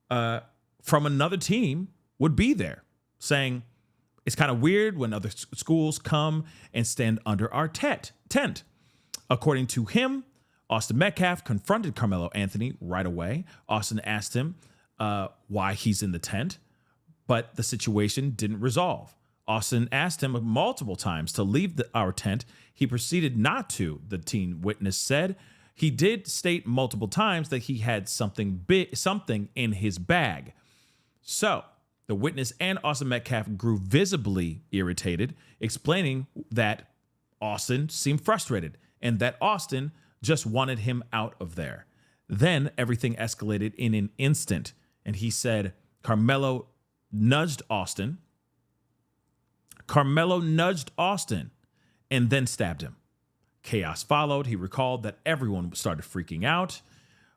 from another team would be there, saying, it's kind of weird when other schools come and stand under our tent. According to him, Austin Metcalf confronted Karmelo Anthony right away. Austin asked him why he's in the tent, but the situation didn't resolve. Austin asked him multiple times to leave our tent. He proceeded not to, the teen witness said. He did state multiple times that he had something in his bag. So the witness and Austin Metcalf grew visibly irritated, explaining that Austin seemed frustrated and that Austin just wanted him out of there. Then everything escalated in an instant, and he said Karmelo nudged Austin and then stabbed him. Chaos followed. He recalled that everyone started freaking out.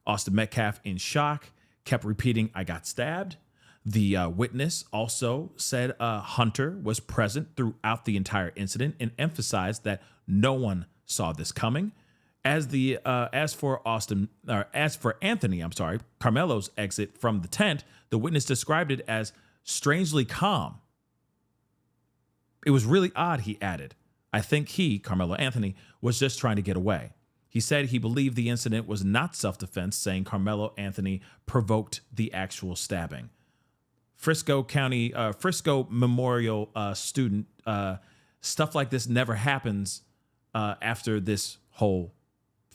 Austin Metcalf, in shock, kept repeating, I got stabbed. The witness also said Hunter was present throughout the entire incident and emphasized that no one saw this coming. As for Anthony, Karmelo's exit from the tent, the witness described it as strangely calm. It was really odd, he added. I think he, Karmelo Anthony, was just trying to get away. He said he believed the incident was not self-defense, saying Karmelo Anthony provoked the actual stabbing. Frisco Memorial student, stuff like this never happens after this whole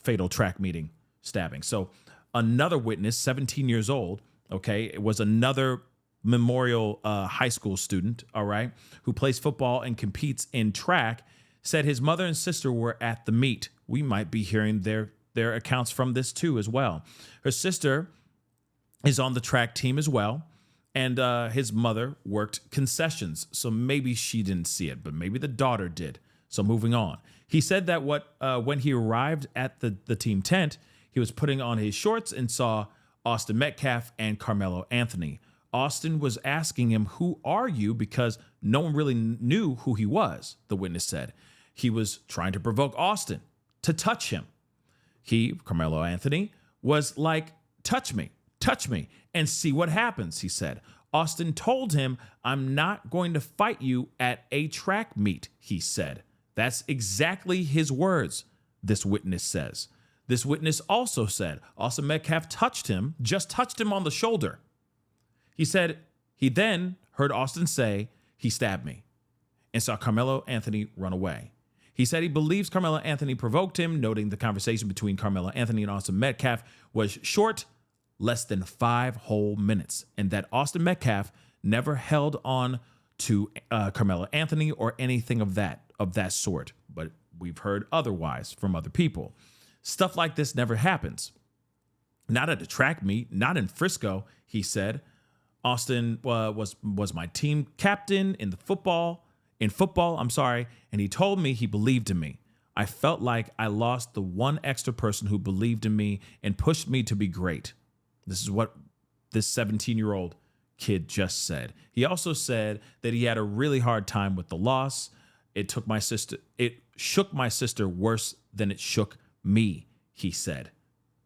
fatal track meeting stabbing. So another witness, 17 years old, okay, it was another Memorial high school student, all right, who plays football and competes in track, said his mother and sister were at the meet. We might be hearing their accounts from this too as well. Her sister is on the track team as well, and his mother worked concessions, so maybe she didn't see it, but maybe the daughter did. So moving on. He said that when he arrived at the team tent, he was putting on his shorts and saw Austin Metcalf and Karmelo Anthony. Austin was asking him, who are you? Because no one really knew who he was, the witness said. He was trying to provoke Austin to touch him. He, Karmelo Anthony, was like, touch me, and see what happens, he said. Austin told him, I'm not going to fight you at a track meet, he said. That's exactly his words, this witness says. This witness also said Austin Metcalf touched him on the shoulder. He said he then heard Austin say, he stabbed me, and saw Karmelo Anthony run away. He said he believes Carmelo Anthony provoked him, noting the conversation between Carmelo Anthony and Austin Metcalf was short, less than 5 whole minutes, and that Austin Metcalf never held on to Carmelo Anthony or anything of that sort. But we've heard otherwise from other people. Stuff like this never happens. Not at a track meet, not in Frisco, he said. Austin was my team captain in football, and he told me he believed in me. I felt like I lost the one extra person who believed in me and pushed me to be great. This is what this 17-year-old kid just said. He also said that he had a really hard time with the loss. It shook my sister worse than it shook me, he said.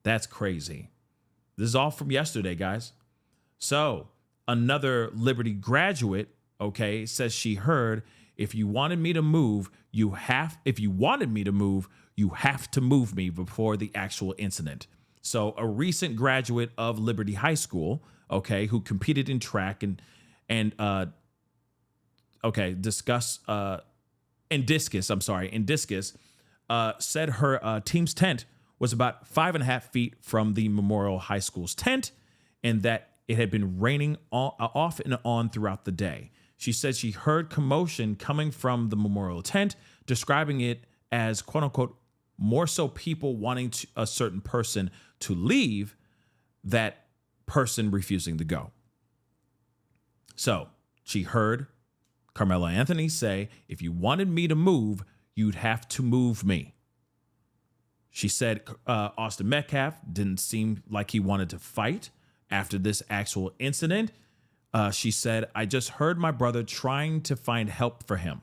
That's crazy. This is all from yesterday, guys. So another Liberty graduate, okay, says she heard, if you wanted me to move, you have to move me before the actual incident. So a recent graduate of Liberty High School, okay, who competed in track and discus, said her team's tent was about 5.5 feet from the Memorial High School's tent, and that it had been raining off and on throughout the day. She said she heard commotion coming from the Memorial tent, describing it as, quote unquote, more so people wanting a certain person to leave, that person refusing to go. So she heard Carmelo Anthony say, if you wanted me to move, you'd have to move me. She said Austin Metcalf didn't seem like he wanted to fight after this actual incident. She said, I just heard my brother trying to find help for him.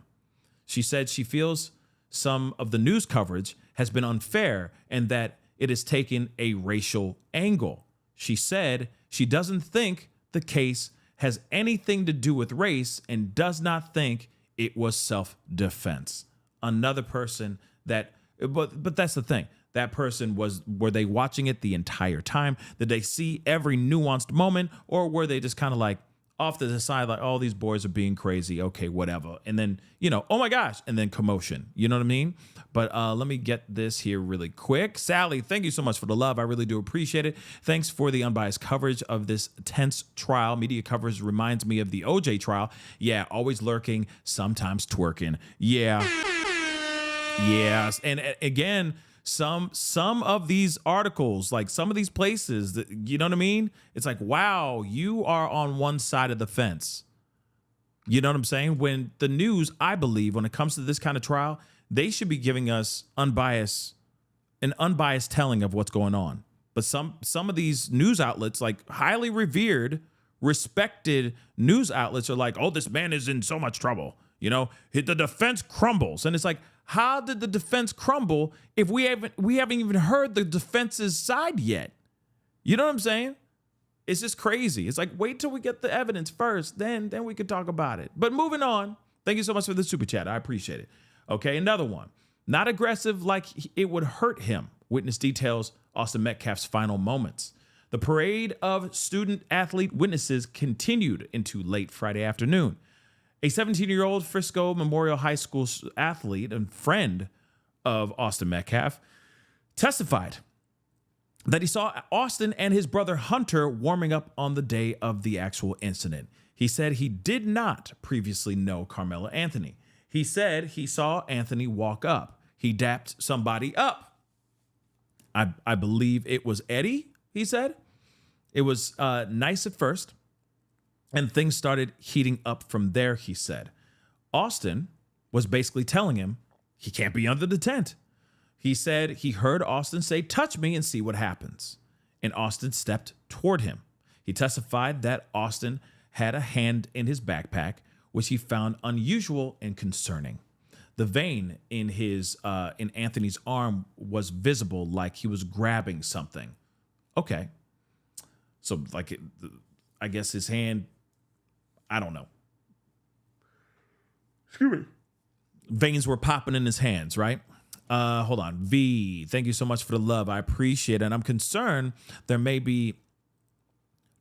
She said she feels some of the news coverage has been unfair and that it has taken a racial angle. She said she doesn't think the case has anything to do with race and does not think it was self-defense. Another person that, but that's the thing. That person were they watching it the entire time? Did they see every nuanced moment, or were they just kind of like off to the side, like, oh, these boys are being crazy. Okay, whatever. And then, oh my gosh, and then commotion. You know what I mean? But let me get this here really quick. Sally, thank you so much for the love. I really do appreciate it. Thanks for the unbiased coverage of this tense trial. Media coverage reminds me of the OJ trial. Yeah, always lurking, sometimes twerking. Yeah. Yes. And again, some of these articles, like some of these places that, you know what I mean? It's like, wow, you are on one side of the fence. You know what I'm saying? When the news, I believe, when it comes to this kind of trial, they should be giving us an unbiased telling of what's going on. But some of these news outlets, like highly revered, respected news outlets, are like, oh, this man is in so much trouble. The defense crumbles. And it's like, how did the defense crumble if we haven't even heard the defense's side yet? You know what I'm saying? It's just crazy. It's like, wait till we get the evidence first, then we can talk about it. But moving on. Thank you so much for the super chat. I appreciate it. Okay, another one. Not aggressive like it would hurt him. Witness details Austin Metcalf's final moments. The parade of student-athlete witnesses continued into late Friday afternoon. A 17-year-old Frisco Memorial High School athlete and friend of Austin Metcalf testified that he saw Austin and his brother Hunter warming up on the day of the actual incident. He said he did not previously know Carmelo Anthony. He said he saw Anthony walk up. He dapped somebody up. I believe it was Eddie, he said. It was nice at first. And things started heating up from there, he said. Austin was basically telling him he can't be under the tent. He said he heard Austin say, touch me and see what happens. And Austin stepped toward him. He testified that Austin had a hand in his backpack, which he found unusual and concerning. The vein in Anthony's arm was visible, like he was grabbing something. Okay. So I guess his hand, I don't know. Excuse me. Veins were popping in his hands, right? Hold on. V, thank you so much for the love. I appreciate it. And I'm concerned there may be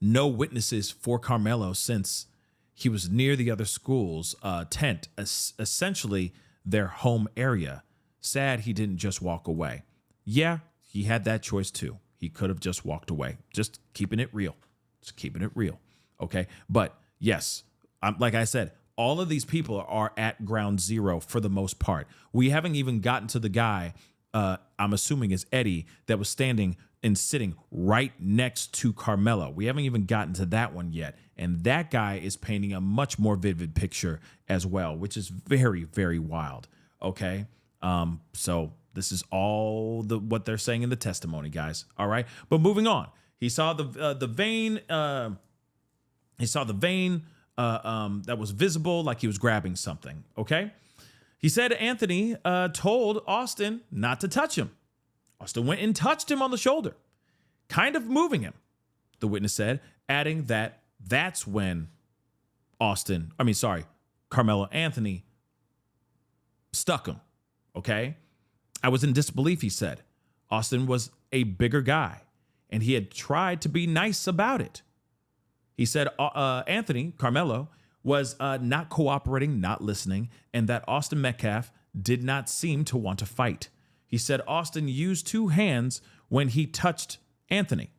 no witnesses for Karmelo since he was near the other school's tent, essentially their home area. Sad he didn't just walk away. Yeah, he had that choice too. He could have just walked away. Just keeping it real. Just keeping it real. Okay. But yes, like I said, all of these people are at ground zero for the most part. We haven't even gotten to the guy, I'm assuming is Eddie, that was standing and sitting right next to Karmelo. We haven't even gotten to that one yet. And that guy is painting a much more vivid picture as well, which is very, very wild. Okay. So this is all what they're saying in the testimony, guys. All right. But moving on, he saw the vein. He saw the vein that was visible, like he was grabbing something. Okay. He said Anthony told Austin not to touch him. Austin went and touched him on the shoulder, kind of moving him, the witness said, adding that that's when Karmelo Anthony stuck him. Okay. I was in disbelief, he said. Austin was a bigger guy, and he had tried to be nice about it. He said Karmelo, was not cooperating, not listening, and that Austin Metcalf did not seem to want to fight. He said Austin used two hands when he touched Anthony.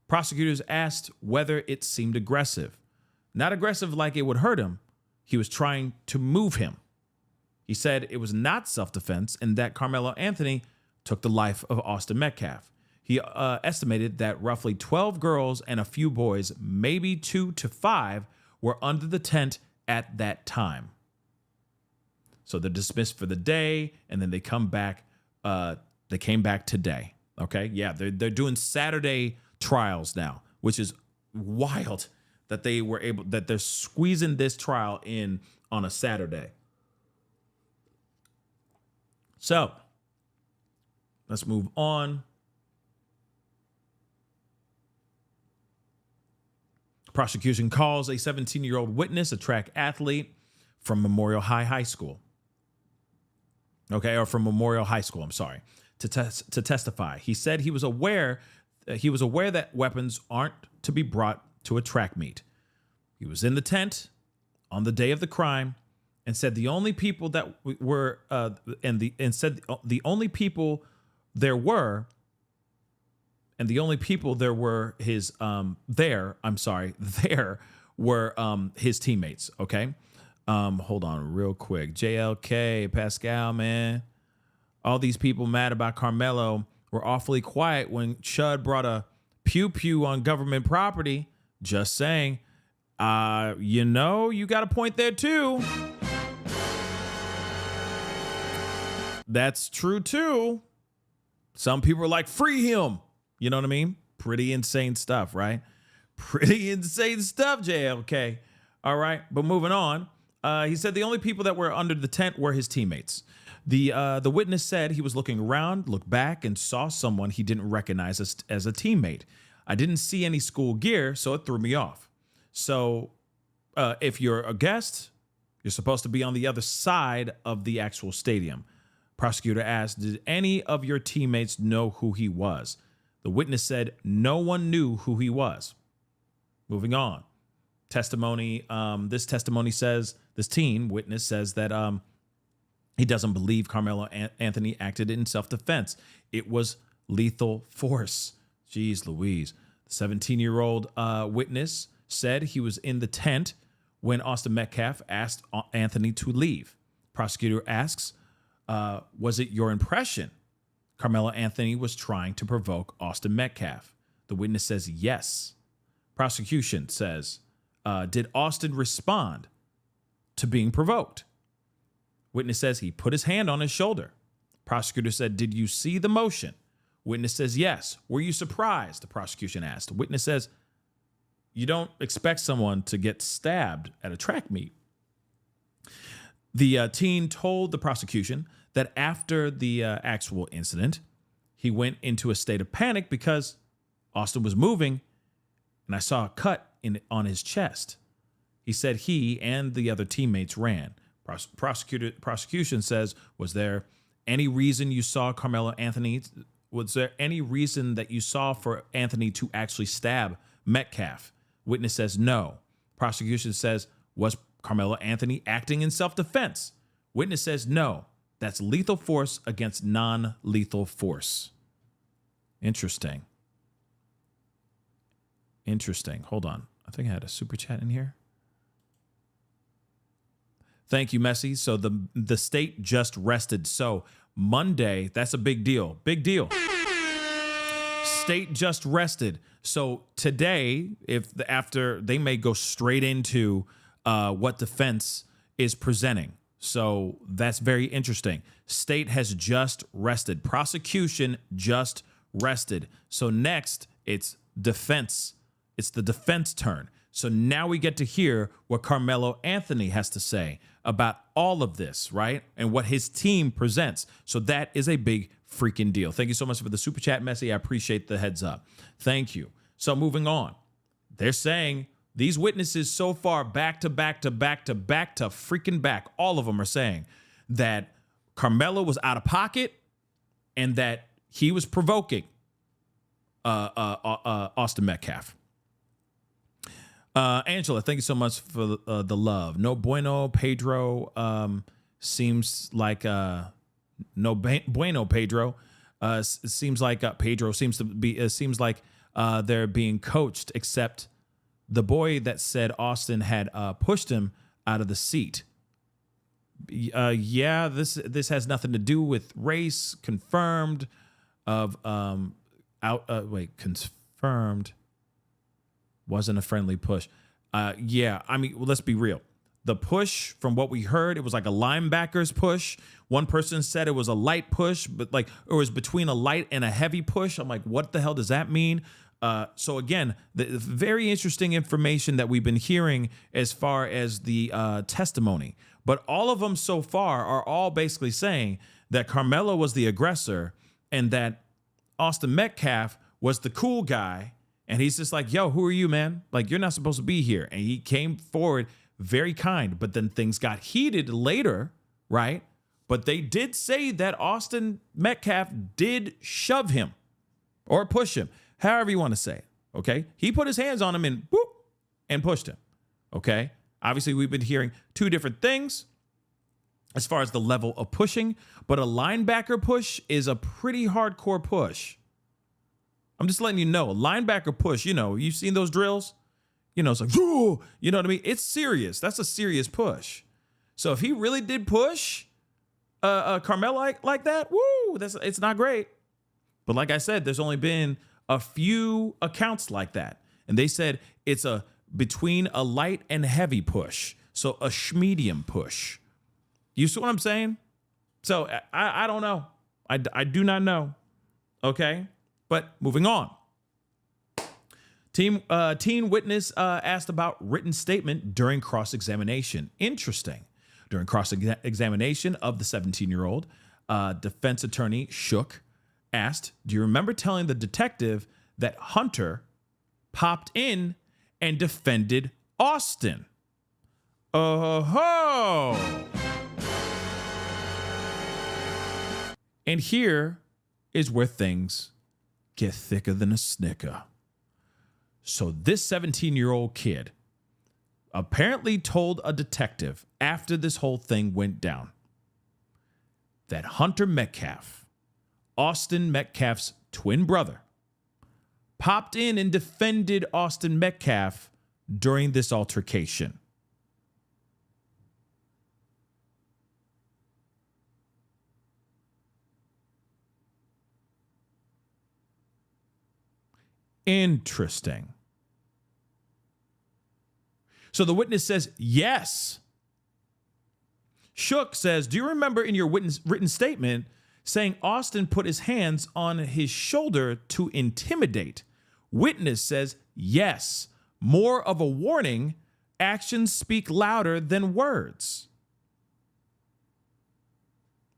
Prosecutors asked whether it seemed aggressive. Not aggressive like it would hurt him. He was trying to move him. He said it was not self-defense and that Karmelo Anthony took the life of Austin Metcalf. He estimated that roughly 12 girls and a few boys, maybe 2 to 5, were under the tent at that time. So they're dismissed for the day, and then they come back. They came back today. Okay, yeah, they're doing Saturday trials now, which is wild that they're squeezing this trial in on a Saturday. So let's move on. Prosecution calls a 17-year-old witness, a track athlete from Memorial High School. Okay, or from Memorial High School, I'm sorry, to testify. He said he was aware that weapons aren't to be brought to a track meet. He was in the tent on the day of the crime and said the only people that were the only people there were his teammates. Okay. Hold on real quick. JLK, Pascal, man. All these people mad about Karmelo were awfully quiet when Chud brought a pew-pew on government property. Just saying. You got a point there too. That's true too. Some people are like, free him. You know what I mean? Pretty insane stuff, right? Pretty insane stuff, JLK. All right, but moving on. He said the only people that were under the tent were his teammates. The witness said he was looking around, looked back, and saw someone he didn't recognize as a teammate. I didn't see any school gear, so it threw me off. So if you're a guest, you're supposed to be on the other side of the actual stadium. Prosecutor asked, did any of your teammates know who he was? The witness said no one knew who he was. Moving on. Testimony. This teen witness says that he doesn't believe Karmelo Anthony acted in self-defense. It was lethal force. Jeez Louise. The 17-year-old witness said he was in the tent when Austin Metcalf asked Anthony to leave. Prosecutor asks, was it your impression Karmelo Anthony was trying to provoke Austin Metcalf? The witness says yes. Prosecution says, did Austin respond to being provoked? Witness says he put his hand on his shoulder. Prosecutor said, did you see the motion? Witness says yes. Were you surprised? The prosecution asked. Witness says, you don't expect someone to get stabbed at a track meet. The teen told the prosecution that after the actual incident, he went into a state of panic because Austin was moving and I saw a cut on his chest. He said he and the other teammates ran. Prosecution says, was there any reason you saw Karmelo Anthony? Was there any reason that you saw for Anthony to actually stab Metcalf? Witness says no. Prosecution says, was Karmelo Anthony acting in self-defense? Witness says no. That's lethal force against non-lethal force. Interesting. Hold on. I think I had a super chat in here. Thank you, Messi. So the state just rested. So Monday, that's a big deal. Big deal. State just rested. So today, after they may go straight into what defense is presenting. So that's very interesting. State has just rested. Prosecution just rested. So next, it's defense. It's the defense turn. So now we get to hear what Karmelo Anthony has to say about all of this, right? And what his team presents. So that is a big freaking deal. Thank you so much for the super chat, Messi. I appreciate the heads up. Thank you. So moving on. They're saying these witnesses so far, back to freaking back, all of them are saying that Karmelo was out of pocket and that he was provoking Austin Metcalf. Angela, thank you so much for the love. No bueno, Pedro. Seems like no bueno, Pedro. Seems like Pedro seems to be. Seems like they're being coached. Except the boy that said Austin had pushed him out of the seat. Yeah, this has nothing to do with race. Confirmed. Confirmed. Wasn't a friendly push. Yeah, I mean, well, let's be real. The push, from what we heard, it was like a linebacker's push. One person said it was a light push, but like it was between a light and a heavy push. I'm like, what the hell does that mean? So again, the very interesting information that we've been hearing as far as the testimony. But all of them so far are all basically saying that Karmelo was the aggressor and that Austin Metcalf was the cool guy. And he's just like, yo, who are you, man? Like, you're not supposed to be here. And he came forward very kind. But then things got heated later, right? But they did say that Austin Metcalf did shove him or push him, however you want to say it, okay? He put his hands on him and whoop, and pushed him, okay? Obviously, we've been hearing two different things as far as the level of pushing. But a linebacker push is a pretty hardcore push. I'm just letting you know, linebacker push, you've seen those drills, it's like, you know what I mean? It's serious. That's a serious push. So if he really did push Karmelo like that, it's not great. But like I said, there's only been a few accounts like that. And they said it's between a light and heavy push. So a schmedium push. You see what I'm saying? So I don't know. I do not know. Okay. But moving on. Teen witness asked about written statement during cross-examination. Interesting. During cross-examination of the 17-year-old, defense attorney Shook asked, do you remember telling the detective that Hunter popped in and defended Austin? Oh-ho! And here is where things get thicker than a snicker. So this 17-year-old kid apparently told a detective after this whole thing went down that Hunter Metcalf, Austin Metcalf's twin brother, popped in and defended Austin Metcalf during this altercation. Interesting. So the witness says, yes. Shook says, do you remember in your written statement saying Austin put his hands on his shoulder to intimidate? Witness says, yes. More of a warning. Actions speak louder than words.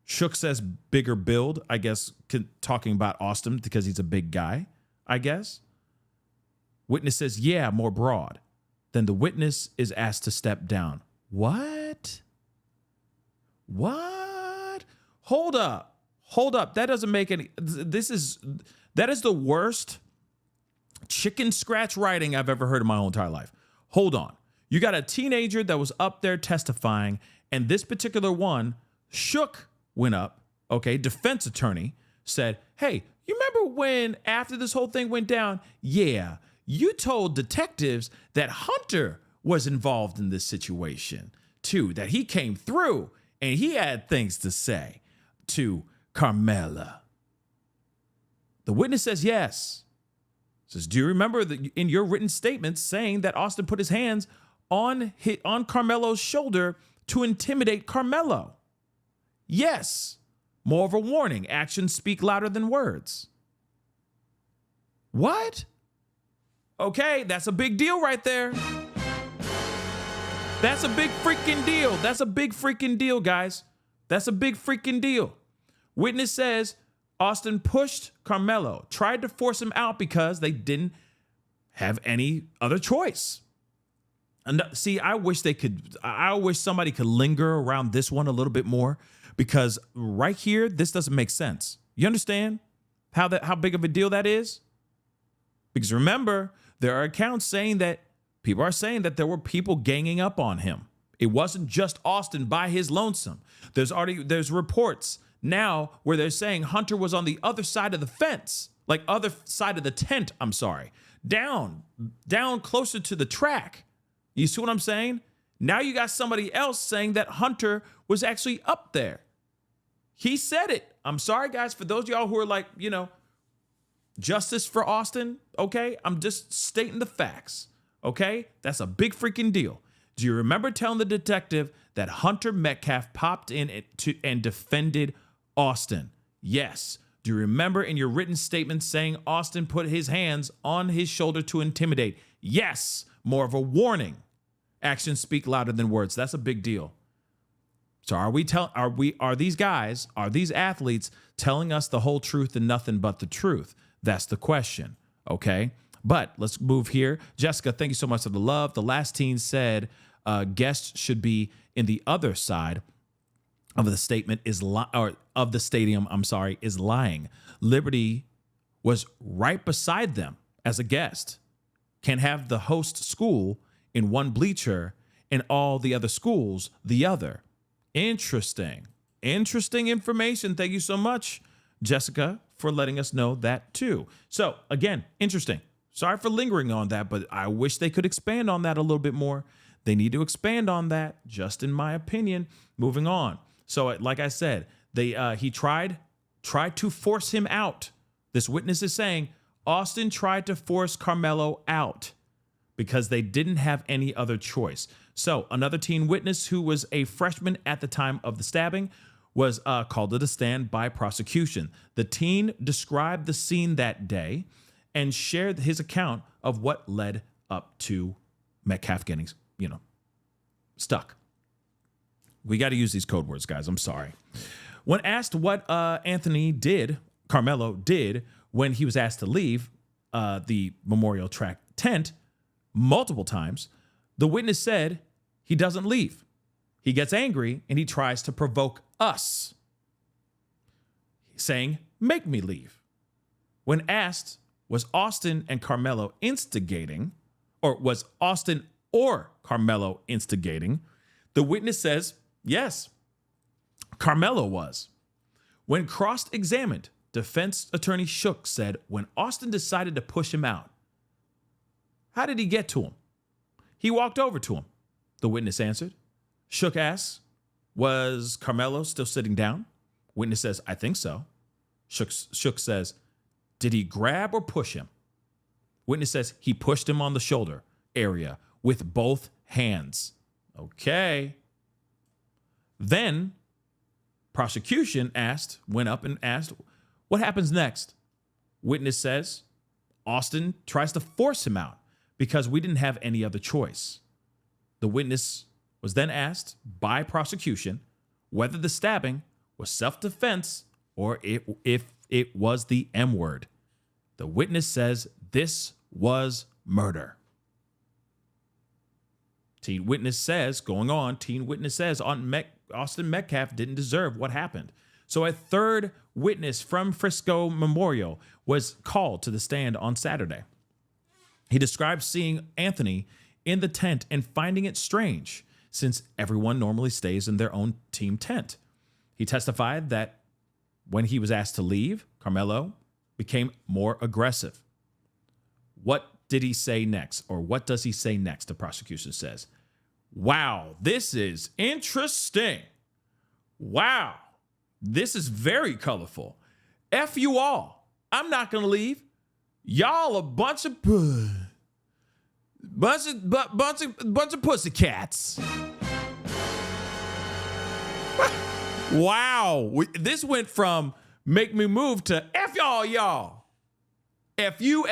Shook says bigger build, I guess, talking about Austin because he's a big guy, I guess. Witness says, yeah, more broad. Then the witness is asked to step down. What? Hold up. That doesn't make any, that is the worst chicken scratch writing I've ever heard in my whole entire life. Hold on. You got a teenager that was up there testifying, and this particular one, Shook went up, okay, defense attorney said, hey, you remember when after this whole thing went down, yeah, you told detectives that Hunter was involved in this situation too, that he came through and he had things to say to Karmelo. The witness says yes. Says, do you remember that in your written statements saying that Austin put his hands on Karmelo's shoulder to intimidate Karmelo? Yes. More of a warning. Actions speak louder than words. What? Okay, that's a big deal right there. That's a big freaking deal. That's a big freaking deal, guys. That's a big freaking deal. Witness says Austin pushed Karmelo, tried to force him out because they didn't have any other choice. And see, I wish somebody could linger around this one a little bit more, because right here, this doesn't make sense. You understand how big of a deal that is? Because remember, there are accounts saying that people are saying that there were people ganging up on him. It wasn't just Austin by his lonesome. There's reports now where they're saying Hunter was on the other side of the fence, like other side of the tent, I'm sorry, down closer to the track. You see what I'm saying? Now you got somebody else saying that Hunter was actually up there. He said it. I'm sorry, guys, for those of y'all who are like, justice for Austin, okay? I'm just stating the facts, okay? That's a big freaking deal. Do you remember telling the detective that Hunter Metcalf popped in and defended Austin? Yes. Do you remember in your written statement saying Austin put his hands on his shoulder to intimidate? Yes. More of a warning. Actions speak louder than words. That's a big deal. So are these athletes telling us the whole truth and nothing but the truth? That's the question. Okay. But let's move here. Jessica, thank you so much for the love. The last teen said guests should be in the other side of the stadium is lying. Liberty was right beside them as a guest. Can have the host school in one bleacher and all the other schools the other. Interesting information. Thank you so much, Jessica, for letting us know that too. So again, interesting. Sorry for lingering on that, but I wish they could expand on that a little bit more. They need to expand on that, just in my opinion. Moving on. So like I said, he tried to force him out. This witness is saying Austin tried to force Karmelo out because they didn't have any other choice. So another teen witness who was a freshman at the time of the stabbing was called to the stand by prosecution. The teen described the scene that day and shared his account of what led up to Metcalf getting, stuck. We got to use these code words, guys. I'm sorry. When asked what Karmelo did when he was asked to leave the memorial track tent multiple times, the witness said he doesn't leave. He gets angry and he tries to provoke us, saying, "Make me leave." When asked, was Austin and Karmelo instigating, or was Austin or Karmelo instigating, the witness says, yes, Karmelo was. When cross-examined, defense attorney Shook said when Austin decided to push him out, how did he get to him? He walked over to him, the witness answered. Shook asks, was Karmelo still sitting down? Witness says, I think so. Shook says, did he grab or push him? Witness says he pushed him on the shoulder area with both hands. Okay. Then prosecution went up and asked, what happens next? Witness says, Austin tries to force him out because we didn't have any other choice. The witness was then asked by prosecution whether the stabbing was self-defense or if it was the M word. The witness says this was murder. Teen witness says Austin Metcalf didn't deserve what happened. So a third witness from Frisco Memorial was called to the stand on Saturday. He described seeing Anthony in the tent and finding it strange since everyone normally stays in their own team tent. He testified that when he was asked to leave, Karmelo became more aggressive. What did he say next? Or what does he say next? The prosecution says, wow, this is interesting. Wow, this is very colorful. F you all. I'm not going to leave. Y'all a bunch of pussycats. Wow. This went from make me move to F y'all. F you,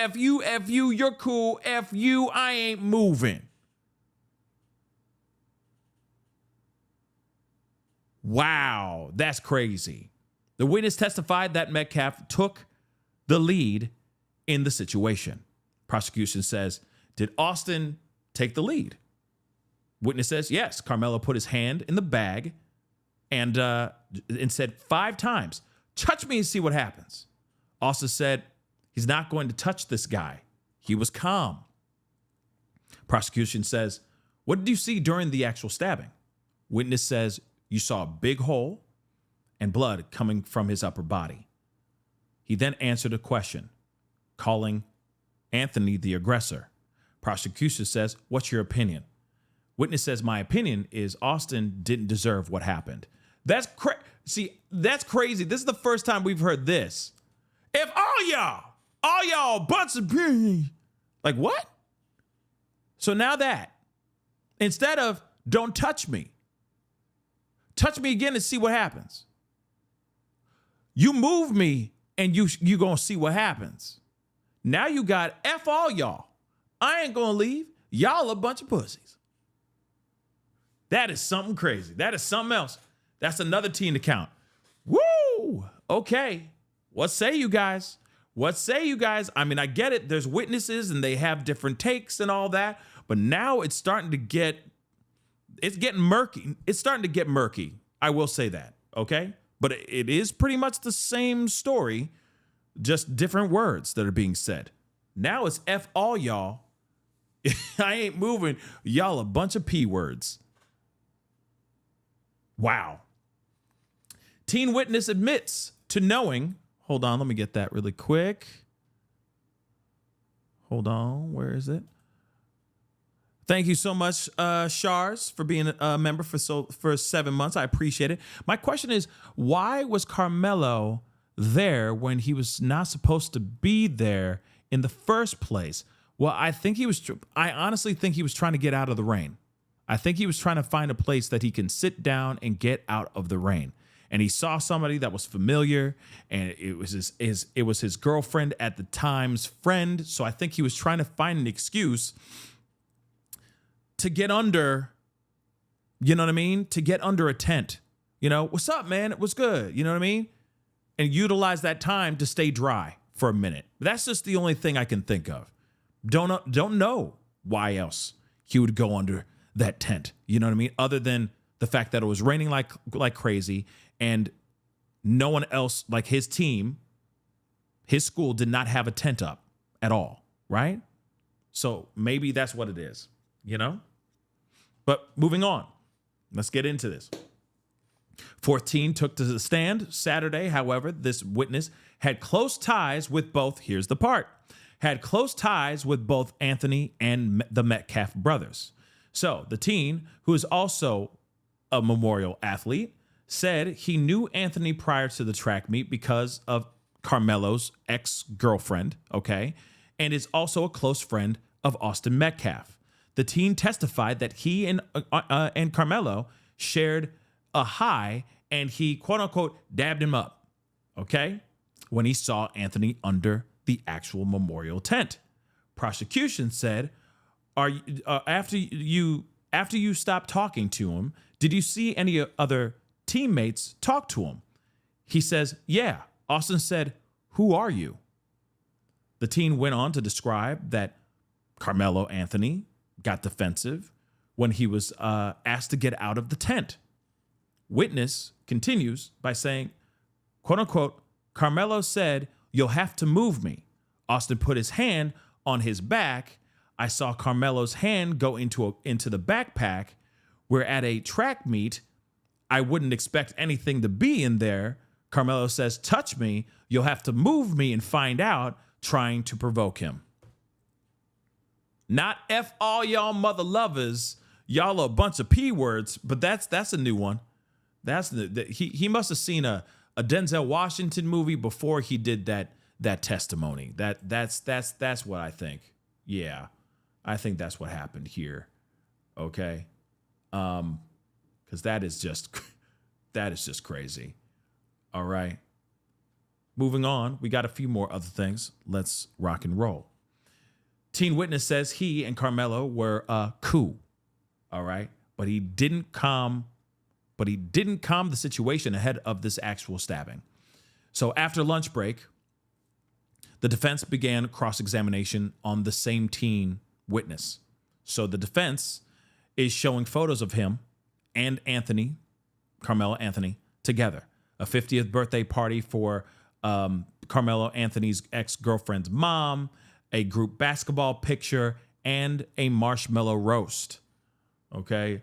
you're cool. F you, I ain't moving. Wow, that's crazy. The witness testified that Metcalf took the lead in the situation. Prosecution says, did Austin take the lead? Witness says, yes. Karmelo put his hand in the bag and said 5 times, touch me and see what happens. Austin said he's not going to touch this guy. He was calm. Prosecution says, what did you see during the actual stabbing? Witness says, you saw a big hole and blood coming from his upper body. He then answered a question, calling Anthony the aggressor. Prosecution says, what's your opinion? Witness says, my opinion is Austin didn't deserve what happened. That's crazy. This is the first time we've heard this. If all y'all bunch of like what? So now that instead of don't touch me again and see what happens. You move me and you gonna see what happens. Now you got F all y'all. I ain't gonna leave. Y'all a bunch of pussies. That is something crazy. That is something else. That's another teen account. Woo! Okay. What say you guys? What say you guys? I mean, I get it. There's witnesses and they have different takes and all that. But now it's starting to getting murky. It's starting to get murky. I will say that. Okay. But it is pretty much the same story, just different words that are being said. Now it's F all y'all. I ain't moving. Y'all a bunch of P words. Wow. Teen witness admits to knowing. Hold on, let me get that really quick. Hold on, where is it? Thank you so much, Shars, for being a member for 7 months. I appreciate it. My question is, why was Karmelo there when he was not supposed to be there in the first place? Well, I honestly think he was trying to get out of the rain. I think he was trying to find a place that he can sit down and get out of the rain. And he saw somebody that was familiar, and it was his girlfriend at the time's friend. So I think he was trying to find an excuse to get under, you know what I mean? To get under a tent. You know, what's up, man? It was good. You know what I mean? And utilize that time to stay dry for a minute. That's just the only thing I can think of. Don't know why else he would go under that tent. You know what I mean? Other than the fact that it was raining like crazy, and no one else, like his team, his school did not have a tent up at all, right? So maybe that's what it is, you know? But moving on, let's get into this. 14 took to the stand Saturday. However, this witness had close ties with both, here's the part, had close ties with both Anthony and the Metcalf brothers. So the teen, who is also a memorial athlete, said he knew Anthony prior to the track meet because of Karmelo's ex-girlfriend, okay, and is also a close friend of Austin Metcalf. The teen testified that he and Karmelo shared a high, and he, quote-unquote, dabbed him up, okay, when he saw Anthony under the actual memorial tent. Prosecution said, after you stopped talking to him, did you see any other teammates talk to him? He says, yeah. Austin said, who are you? The teen went on to describe that Karmelo Anthony got defensive when he was asked to get out of the tent. Witness continues by saying, quote unquote, Karmelo said, you'll have to move me. Austin put his hand on his back. I saw Karmelo's hand go into the backpack. We're at a track meet. I wouldn't expect anything to be in there. Karmelo says, touch me. You'll have to move me and find out, trying to provoke him. Not F all y'all mother lovers. Y'all are a bunch of P words, but that's a new one. He must have seen a Denzel Washington movie before he did that testimony. That's what I think. Yeah. I think that's what happened here. Okay. Because that is just crazy. All right. Moving on, we got a few more other things. Let's rock and roll. Teen witness says he and Karmelo were cool. All right. But he didn't calm the situation ahead of this actual stabbing. So after lunch break, the defense began cross-examination on the same teen witness. So the defense is showing photos of him and Karmelo Anthony, together. A 50th birthday party for Karmelo Anthony's ex-girlfriend's mom, a group basketball picture, and a marshmallow roast. Okay?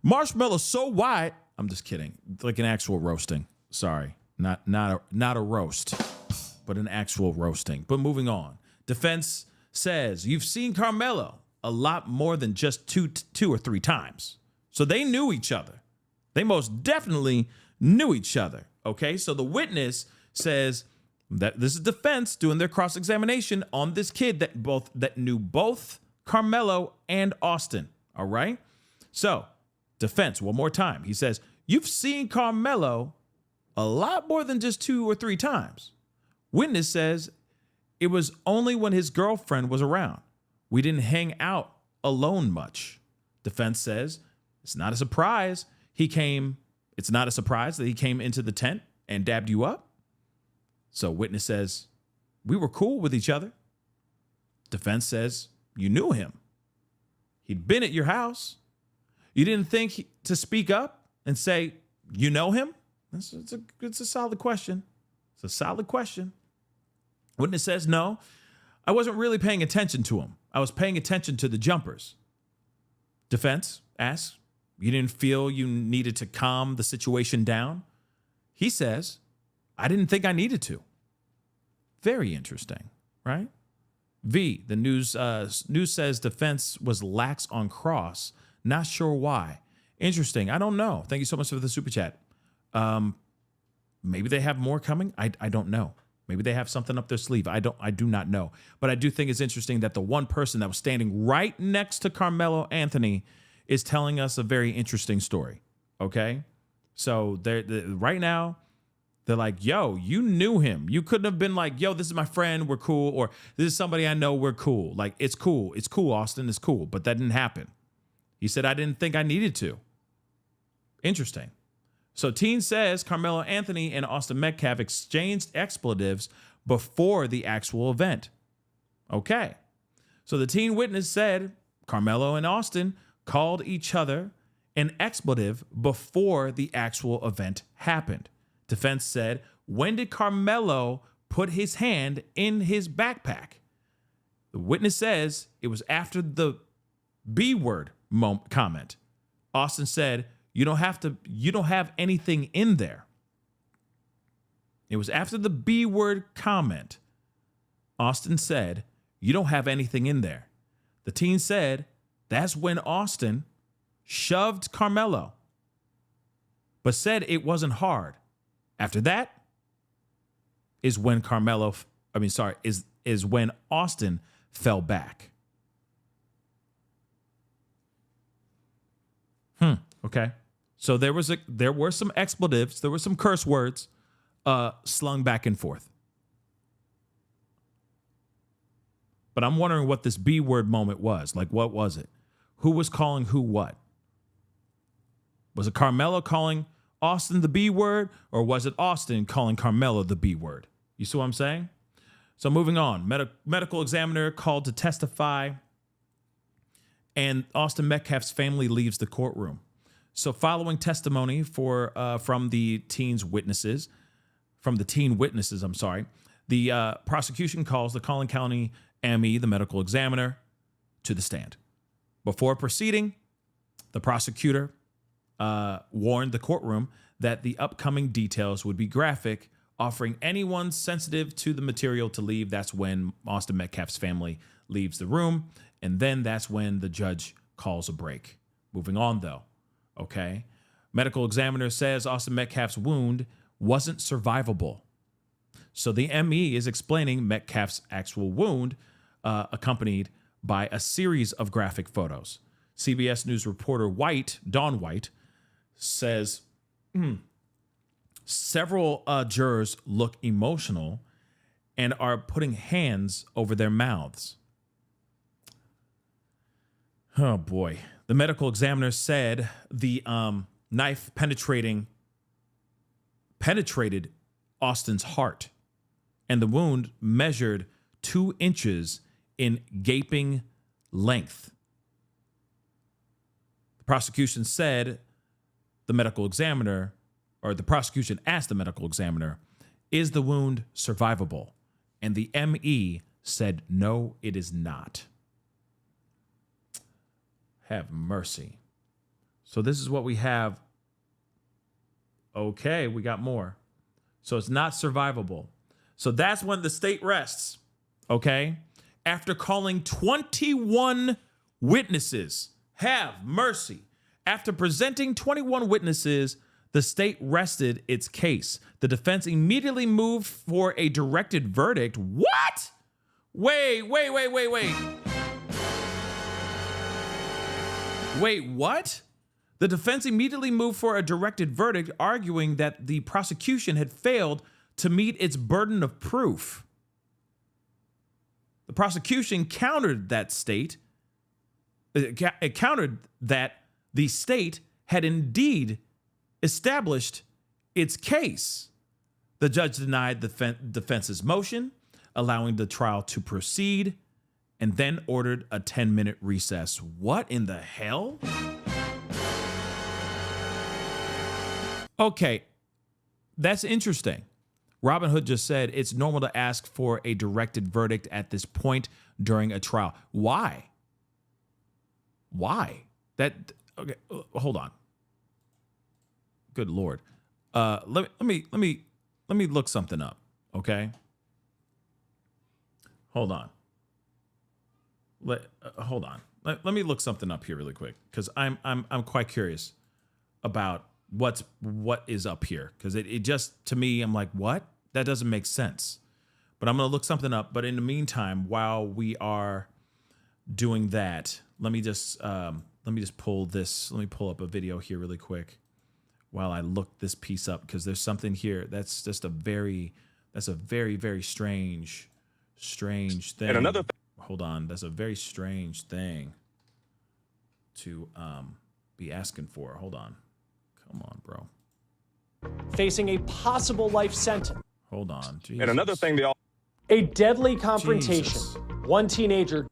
Marshmallow so white. I'm just kidding. Like an actual roasting. Sorry. Not a roast, but an actual roasting. But moving on. Defense says, you've seen Karmelo a lot more than just two or three times. So they knew each other. They most definitely knew each other. Okay, so the witness says that this is defense doing their cross-examination on this kid that knew both Karmelo and Austin. All right, so defense one more time. He says, you've seen Karmelo a lot more than just 2 or 3 times. Witness says it was only when his girlfriend was around. We didn't hang out alone much. Defense says it's not a surprise that he came into the tent and dabbed you up. So witness says, we were cool with each other. Defense says, you knew him. He'd been at your house. You didn't think to speak up and say, you know him? It's a solid question. It's a solid question. Witness says, no, I wasn't really paying attention to him. I was paying attention to the jumpers. Defense asks, you didn't feel you needed to calm the situation down? He says, I didn't think I needed to. Very interesting, right? V, the news says defense was lax on cross. Not sure why. Interesting. I don't know. Thank you so much for the super chat. Maybe they have more coming. I don't know. Maybe they have something up their sleeve. I do not know. But I do think it's interesting that the one person that was standing right next to Karmelo Anthony is telling us a very interesting story. Okay? So right now, they're like, yo, you knew him. You couldn't have been like, yo, this is my friend, we're cool, or this is somebody I know, we're cool. Like, it's cool. It's cool, Austin, it's cool. But that didn't happen. He said, I didn't think I needed to. Interesting. So teen says Karmelo Anthony and Austin Metcalf exchanged expletives before the actual event. Okay. So the teen witness said Karmelo and Austin called each other an expletive before the actual event happened. Defense said, when did Karmelo put his hand in his backpack? The witness says it was after the B word comment. Austin said, you don't have anything in there. It was after the B word comment. Austin said, you don't have anything in there. The teen said, that's when Austin shoved Karmelo, but said it wasn't hard. After that is when is when Austin fell back. Okay. So there were some expletives, there were some curse words slung back and forth. But I'm wondering what this B word moment was. Like, what was it? Who was calling who what? Was it Karmelo calling Austin the B word, or was it Austin calling Karmelo the B word? You see what I'm saying? So moving on, medical examiner called to testify, and Austin Metcalf's family leaves the courtroom. So following testimony from the teen witnesses, the prosecution calls the Collin County ME, the medical examiner, to the stand. Before proceeding, the prosecutor warned the courtroom that the upcoming details would be graphic, offering anyone sensitive to the material to leave. That's when Austin Metcalf's family leaves the room. And then that's when the judge calls a break. Moving on, though. Okay. Medical examiner says Austin Metcalf's wound wasn't survivable. So the ME is explaining Metcalf's actual wound, accompanied by a series of graphic photos. CBS News reporter Dawn White, says several jurors look emotional and are putting hands over their mouths. Oh boy. The medical examiner said the knife penetrated Austin's heart, and the wound measured 2 inches in gaping length. The prosecution asked the medical examiner, is the wound survivable? And the ME said, no, it is not. Have mercy. So this is what we have. Okay, we got more. So it's not survivable. So that's when the state rests, okay? After calling 21 witnesses, have mercy. After presenting 21 witnesses, the state rested its case. The defense immediately moved for a directed verdict. What? Wait. Wait, what? The defense immediately moved for a directed verdict, arguing that the prosecution had failed to meet its burden of proof. The prosecution countered that the state had indeed established its case. The judge denied the defense's motion, allowing the trial to proceed, and then ordered a 10-minute recess. What in the hell? Okay, that's interesting. Robin Hood just said it's normal to ask for a directed verdict at this point during a trial. Why? Okay, hold on. Good Lord. Let me look something up, okay? Hold on. Hold on. Let me look something up here really quick, because I'm quite curious about what is up here, because it just, to me, I'm like, what? That doesn't make sense. But I'm gonna look something up. But in the meantime, while we are doing that, let me just pull this. Let me pull up a video here really quick while I look this piece up, because there's something here that's just a very strange thing. And another Hold on, that's a very strange thing to be asking for. Hold on. Come on, bro. Facing a possible life sentence. Hold on. Jesus. And another thing, they all A deadly confrontation. Jesus. One teenager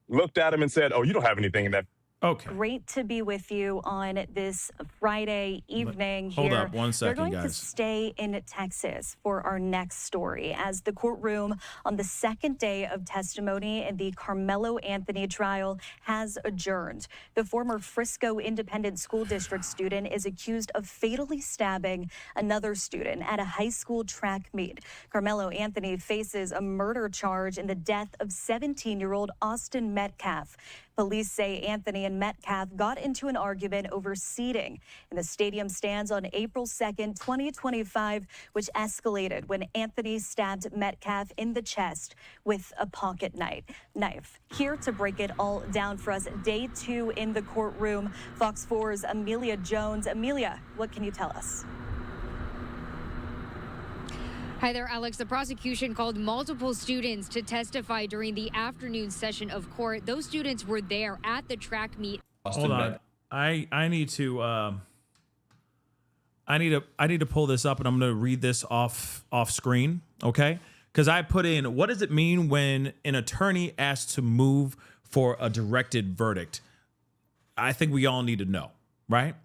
looked at him and said, "Oh, you don't have anything in that." Okay. Great to be with you on this Friday evening Hold here. up one second, We're going guys. to stay in Texas for our next story as the courtroom on the second day of testimony in the Karmelo Anthony trial has adjourned. The former Frisco Independent School District student is accused of fatally stabbing another student at a high school track meet. Karmelo Anthony faces a murder charge in the death of 17-year-old Austin Metcalf. Police say Anthony and Metcalf got into an argument over seating in the stadium stands on April 2nd, 2025, which escalated when Anthony stabbed Metcalf in the chest with a pocket knife. Here to break it all down for us, day 2 in the courtroom, Fox 4's Amelia Jones. Amelia, what can you tell us? Hi there, Alex. The prosecution called multiple students to testify during the afternoon session of court. Those students were there at the track meet. Hold on. I need to pull this up, and I'm going to read this off screen, okay? Because I put in, what does it mean when an attorney asks to move for a directed verdict? I think we all need to know, right?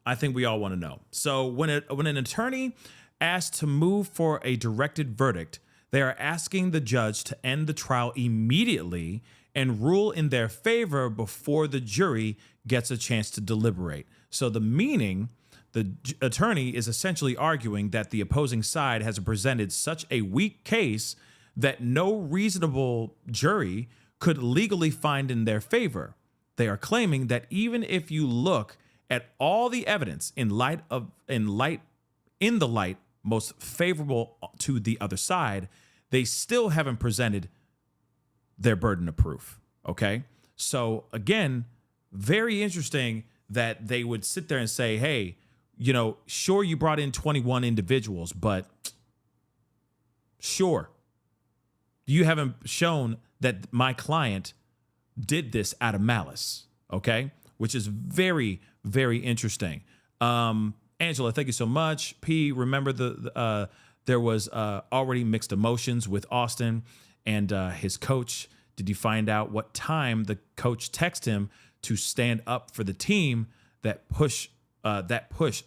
I think we all want to know. So when an attorney asked to move for a directed verdict, they are asking the judge to end the trial immediately and rule in their favor before the jury gets a chance to deliberate. So the attorney is essentially arguing that the opposing side has presented such a weak case that no reasonable jury could legally find in their favor. They are claiming that even if you look at all the evidence in the light most favorable to the other side, they still haven't presented their burden of proof. Okay. So again, very interesting that they would sit there and say, hey, sure, you brought in 21 individuals, but sure, you haven't shown that my client did this out of malice. Okay. Which is very, very interesting. Angela, thank you so much. P, remember there was already mixed emotions with Austin and his coach. Did you find out what time the coach texted him to stand up for the team? That push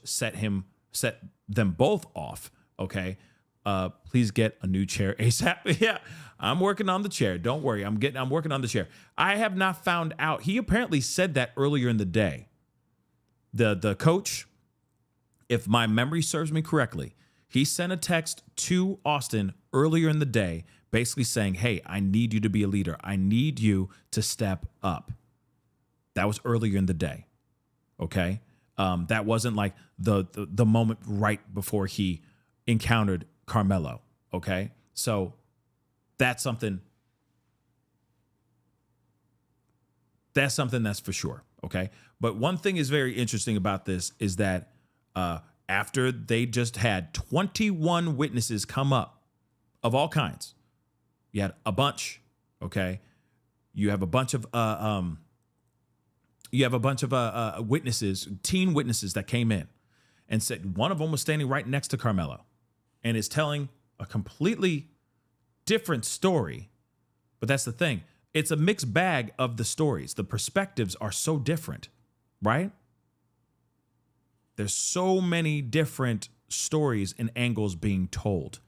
set them both off. Okay. Please get a new chair ASAP. Yeah, I'm working on the chair. Don't worry. I'm working on the chair. I have not found out. He apparently said that earlier in the day. The coach, if my memory serves me correctly, he sent a text to Austin earlier in the day, basically saying, hey, I need you to be a leader. I need you to step up. That was earlier in the day. Okay. That wasn't like the moment right before he encountered Karmelo. Okay. So that's something that's for sure. Okay. But one thing is very interesting about this is that after they just had 21 witnesses come up of all kinds, you had a bunch. Okay. You have a bunch of witnesses, teen witnesses that came in and said one of them was standing right next to Karmelo and is telling a completely different story. But that's the thing. It's a mixed bag of the stories. The perspectives are so different, right? There's so many different stories and angles being told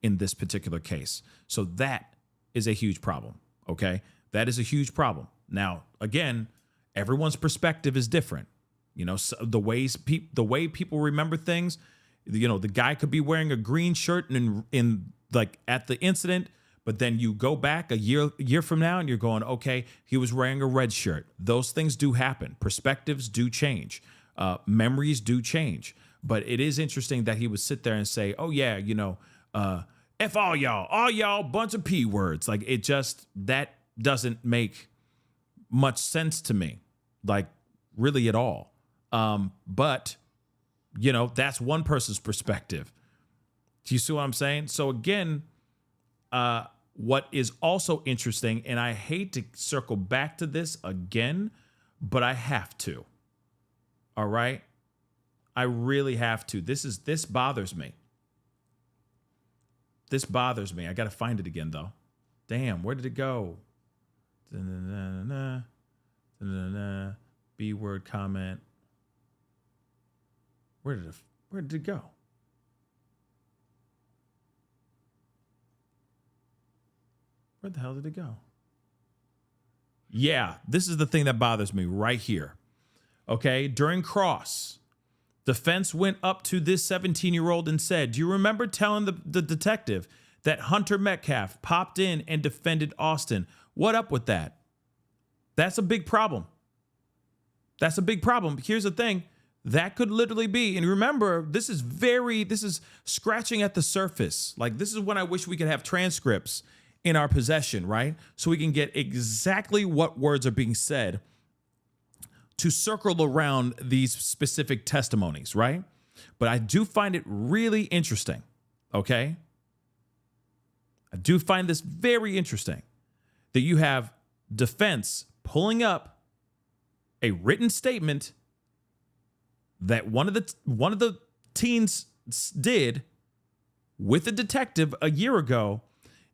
in this particular case. So that is a huge problem, okay? That is a huge problem. Now, again, everyone's perspective is different. So the way people remember things, the guy could be wearing a green shirt in like at the incident, but then you go back a year from now and you're going, okay, he was wearing a red shirt. Those things do happen. Perspectives do change. Memories do change. But it is interesting that he would sit there and say, oh yeah, F all y'all, bunch of P words. Like that doesn't make much sense to me, like really at all. But that's one person's perspective. Do you see what I'm saying? So again, what is also interesting, and I hate to circle back to this again, but I have to. All right. I really have to. This bothers me. This bothers me. I got to find it again though. Damn, where did it go? B word comment. Where did it go? Where the hell did it go? Yeah, this is the thing that bothers me right here. Okay, during cross, defense went up to this 17-year-old and said, do you remember telling the detective that Hunter Metcalf popped in and defended Austin? What up with that? That's a big problem. That's a big problem. Here's the thing. That could literally be, and remember, this is scratching at the surface. Like, this is when I wish we could have transcripts in our possession, right? So we can get exactly what words are being said to circle around these specific testimonies, right? But I do find it really interesting, okay? I do find this very interesting that you have defense pulling up a written statement that one of the teens did with a detective a year ago,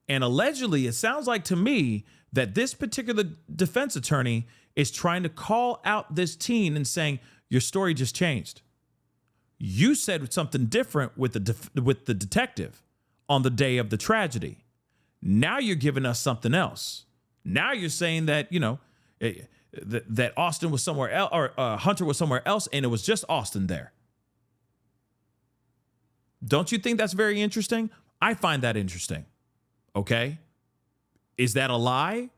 and allegedly it sounds like to me that this particular defense attorney is trying to call out this teen and saying, your story just changed. You said something different with the detective on the day of the tragedy. Now you're giving us something else. Now you're saying that, that Austin was somewhere else, or Hunter was somewhere else, and it was just Austin there. Don't you think that's very interesting? I find that interesting. Okay. Is that a lie?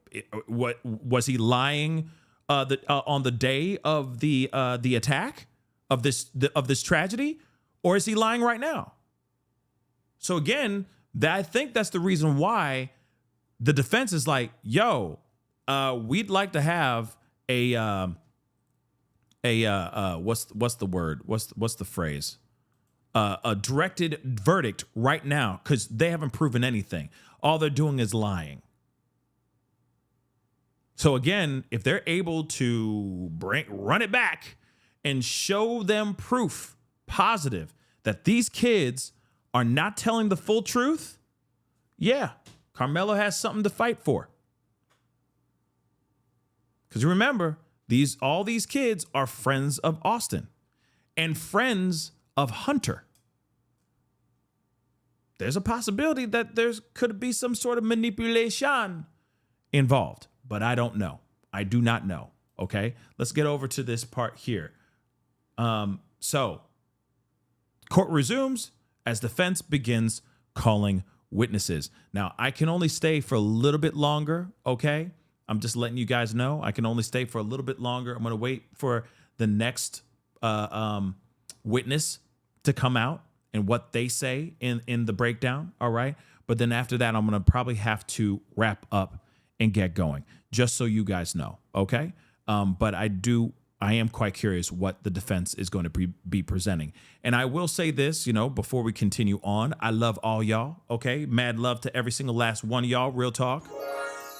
What was he lying on the day of the attack of this tragedy, or is he lying right now? So again, I think that's the reason why the defense is like, "Yo, we'd like to have what's the word? What's the phrase? A directed verdict right now, because they haven't proven anything. All they're doing is lying." So again, if they're able to run it back and show them proof positive that these kids are not telling the full truth, yeah, Karmelo has something to fight for. Because remember, all these kids are friends of Austin and friends of Hunter. There's a possibility that there could be some sort of manipulation involved, but I don't know. I do not know. Okay, let's get over to this part here. So court resumes as defense begins calling witnesses. Now, I can only stay for a little bit longer. Okay, I'm just letting you guys know I can only stay for a little bit longer. I'm going to wait for the next witness to come out and what they say in the breakdown. All right. But then after that, I'm going to probably have to wrap up and get going, just so you guys know. Okay. But I am quite curious what the defense is going to be presenting. And I will say this, before we continue on, I love all y'all. Okay. Mad love to every single last one of y'all. Real talk.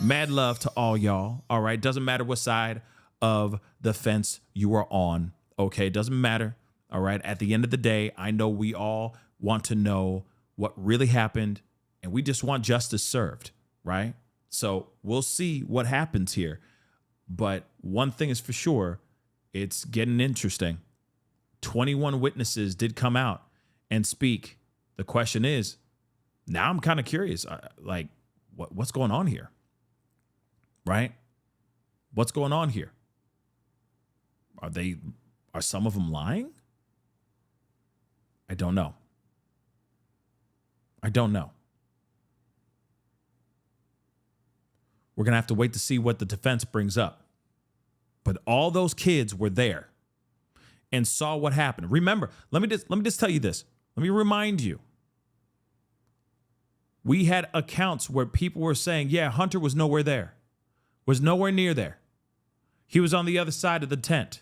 Mad love to all y'all. All right. Doesn't matter what side of the fence you are on. Okay. Doesn't matter. All right. At the end of the day, I know we all want to know what really happened, and we just want justice served. Right. So we'll see what happens here. But one thing is for sure, it's getting interesting. 21 witnesses did come out and speak. The question is, now I'm kind of curious, what's going on here? Right? What's going on here? Are some of them lying? I don't know. We're going to have to wait to see what the defense brings up. But all those kids were there and saw what happened. Remember, let me just tell you this. Let me remind you. We had accounts where people were saying, yeah, Hunter was nowhere there. Was nowhere near there. He was on the other side of the tent.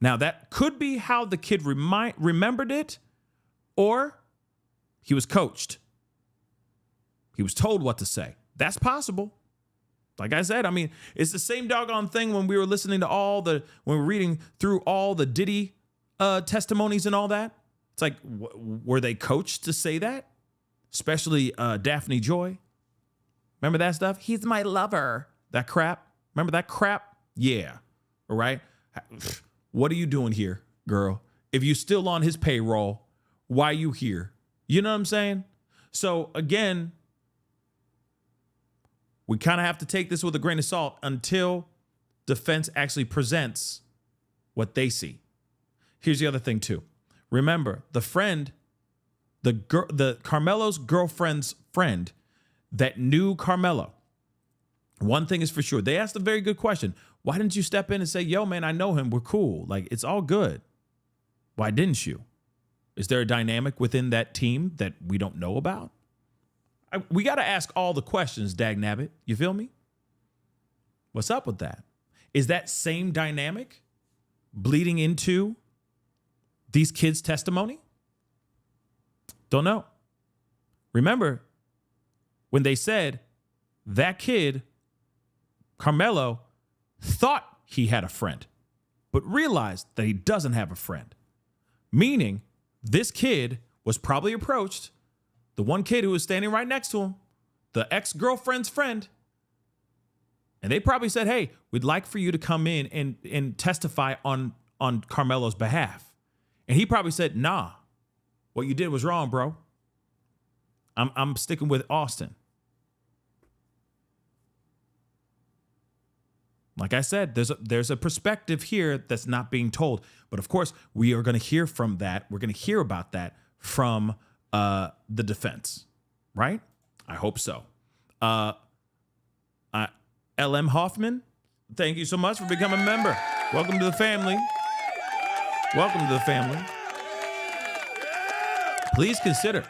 Now, that could be how the kid remembered it, or he was coached. He was told what to say. That's possible. Like I said, I mean, it's the same doggone thing when we were listening to when we were reading through all the Diddy testimonies and all that. It's like, were they coached to say that? Especially Daphne Joy. Remember that stuff? He's my lover. That crap. Remember that crap? Yeah. All right. What are you doing here, girl? If you're still on his payroll, why are you here? You know what I'm saying? So again, we kind of have to take this with a grain of salt until defense actually presents what they see. Here's the other thing too. Remember, the Karmelo's girlfriend's friend that knew Karmelo. One thing is for sure. They asked a very good question. Why didn't you step in and say, yo, man, I know him. We're cool. Like, it's all good. Why didn't you? Is there a dynamic within that team that we don't know about? We got to ask all the questions, dagnabbit. You feel me? What's up with that? Is that same dynamic bleeding into these kids' testimony? Don't know. Remember when they said that kid, Karmelo, thought he had a friend, but realized that he doesn't have a friend. Meaning this kid was probably approached, the one kid who was standing right next to him, the ex-girlfriend's friend, and they probably said, hey, we'd like for you to come in and testify on Karmelo's behalf. And he probably said, nah, what you did was wrong, bro. I'm sticking with Austin. Like I said, there's a perspective here that's not being told. But of course, we are going to hear from that. We're going to hear about that from the defense, right? I hope so. LM Hoffman, thank you so much for becoming a member. Welcome to the family. Welcome to the family. Please consider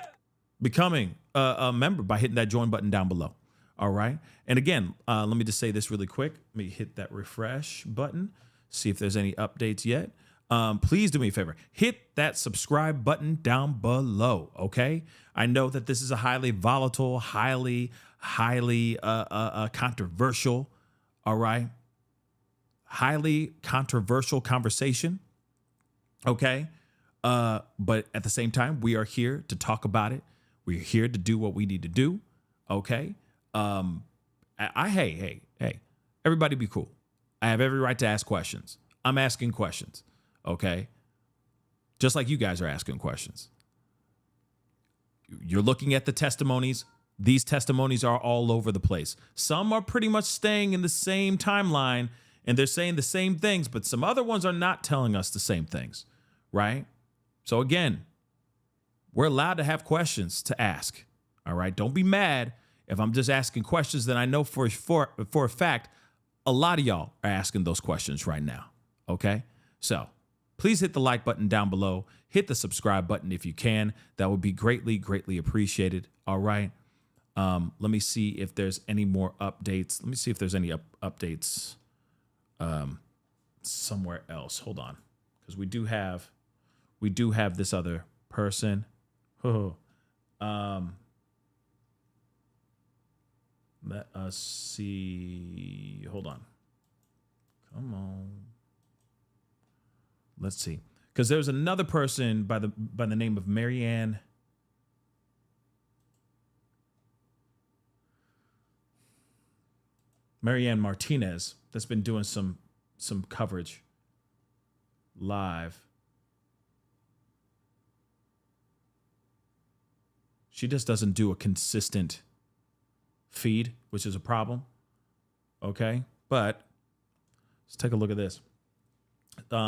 becoming a member by hitting that join button down below. All right. And again, let me just say this really quick. Let me hit that refresh button, see if there's any updates yet. Please do me a favor. Hit that subscribe button down below. OK, I know that this is a highly volatile, highly controversial. All right. Highly controversial conversation. OK, but at the same time, we are here to talk about it. We're here to do what we need to do. OK. Hey, everybody be cool. I have every right to ask questions. I'm asking questions. Okay. Just like you guys are asking questions. You're looking at the testimonies. These testimonies are all over the place. Some are pretty much staying in the same timeline and they're saying the same things, but some other ones are not telling us the same things. Right. So again, we're allowed to have questions to ask. All right. Don't be mad if I'm just asking questions that I know for a fact, a lot of y'all are asking those questions right now. Okay. So please hit the like button down below. Hit the subscribe button if you can. That would be greatly appreciated. All right. Let me see if there's any more updates. Let me see if there's any updates somewhere else. Hold on. Because we do have this other person. Let us see. Hold on. Come on. Let's see. Because there's another person by the name of Marianne Martinez that's been doing some coverage live. She just doesn't do a consistent feed, which is a problem. Okay. But let's take a look at this.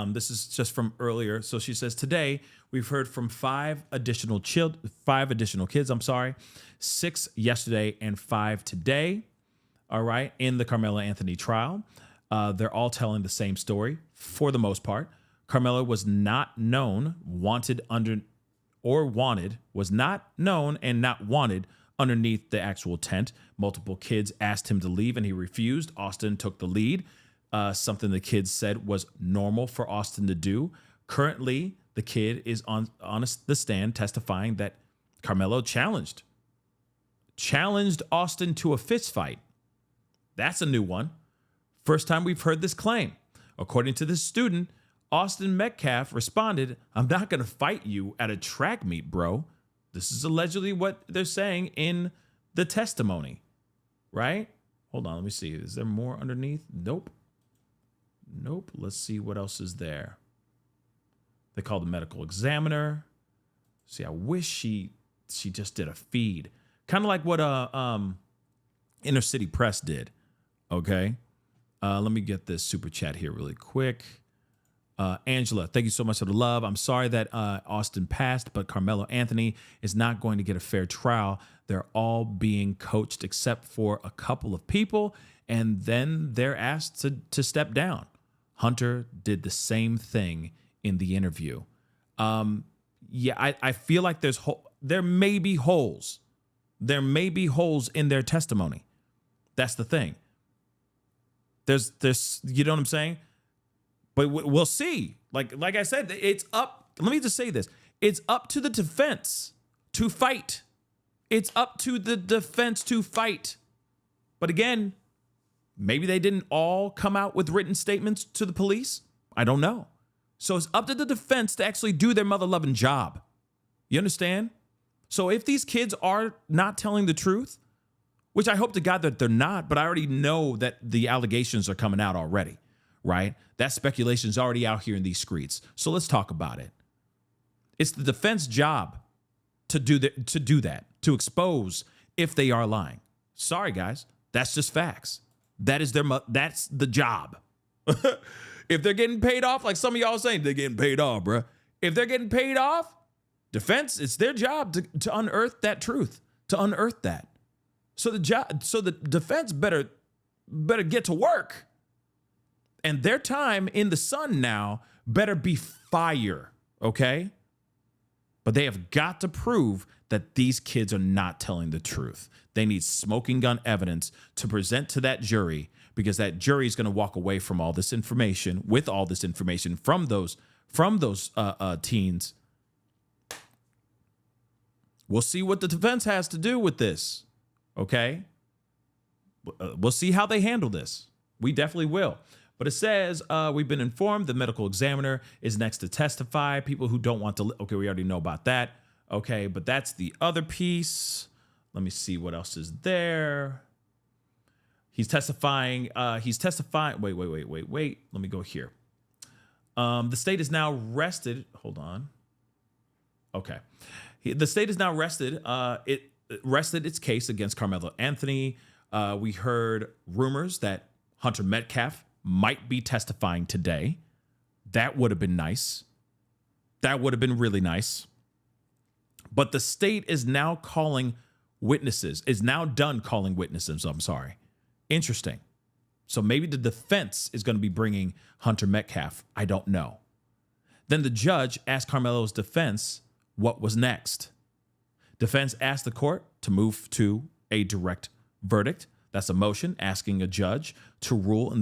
This is just from earlier. So she says, today we've heard from five additional kids. I'm sorry. 6 yesterday and 5 today. All right. In the Karmelo Anthony trial. They're all telling the same story for the most part. Karmelo was not known, was not known and not wanted underneath the actual tent. Multiple kids asked him to leave and he refused. Austin took the lead. Something the kids said was normal for Austin to do. Currently, the kid is on the stand testifying that Karmelo challenged Austin to a fist fight. That's a new one. First time we've heard this claim. According to this student, Austin Metcalf responded, "I'm not going to fight you at a track meet, bro." This is allegedly what they're saying in the testimony, right? Hold on, let me see. Is there more underneath? Nope. Let's see what else is there. They called the medical examiner. See, I wish she just did a feed, kind of like what Inner City Press did. Okay, let me get this super chat here really quick. Angela, thank you so much for the love. I'm sorry that Austin passed, but Karmelo Anthony is not going to get a fair trial. They're all being coached except for a couple of people, and then they're asked to step down. Hunter did the same thing in the interview. I feel like there may be holes. There may be holes in their testimony. That's the thing. There's you know what I'm saying? But we'll see. Like I said, it's up. Let me just say this. It's up to the defense to fight. It's up to the defense to fight. But again, maybe they didn't all come out with written statements to the police. I don't know. So it's up to the defense to actually do their mother-loving job. You understand? So if these kids are not telling the truth, which I hope to God that they're not, but I already know that the allegations are coming out already, right? That speculation is already out here in these streets. So let's talk about it. It's the defense job to do that, to expose if they are lying. Sorry, guys. That's just facts. That's the job. If they're getting paid off, like some of y'all saying, they're getting paid off, bruh. If they're getting paid off, defense, it's their job to unearth that truth, to unearth that. So the defense better get to work. And their time in the sun now better be fire, okay? But they have got to prove that these kids are not telling the truth. They need smoking gun evidence to present to that jury, because that jury is going to walk away from all this information, with all this information from those teens. We'll see what the defense has to do with this, okay? We'll see how they handle this. We definitely will. But it says, we've been informed the medical examiner is next to testify. People who don't want to, okay, we already know about that. Okay, but that's the other piece. Let me see what else is there. He's testifying. Wait. Let me go here. The state is now rested. Hold on. Okay. The state is now rested. It rested its case against Karmelo Anthony. We heard rumors that Hunter Metcalf might be testifying today. That would have been nice. That would have been really nice. But the state is now calling witnesses, is now done calling witnesses. I'm sorry. Interesting. So maybe the defense is going to be bringing Hunter Metcalf. I don't know. Then the judge asked Karmelo's defense what was next. Defense asked the court to move to a direct verdict. That's a motion asking a judge to rule in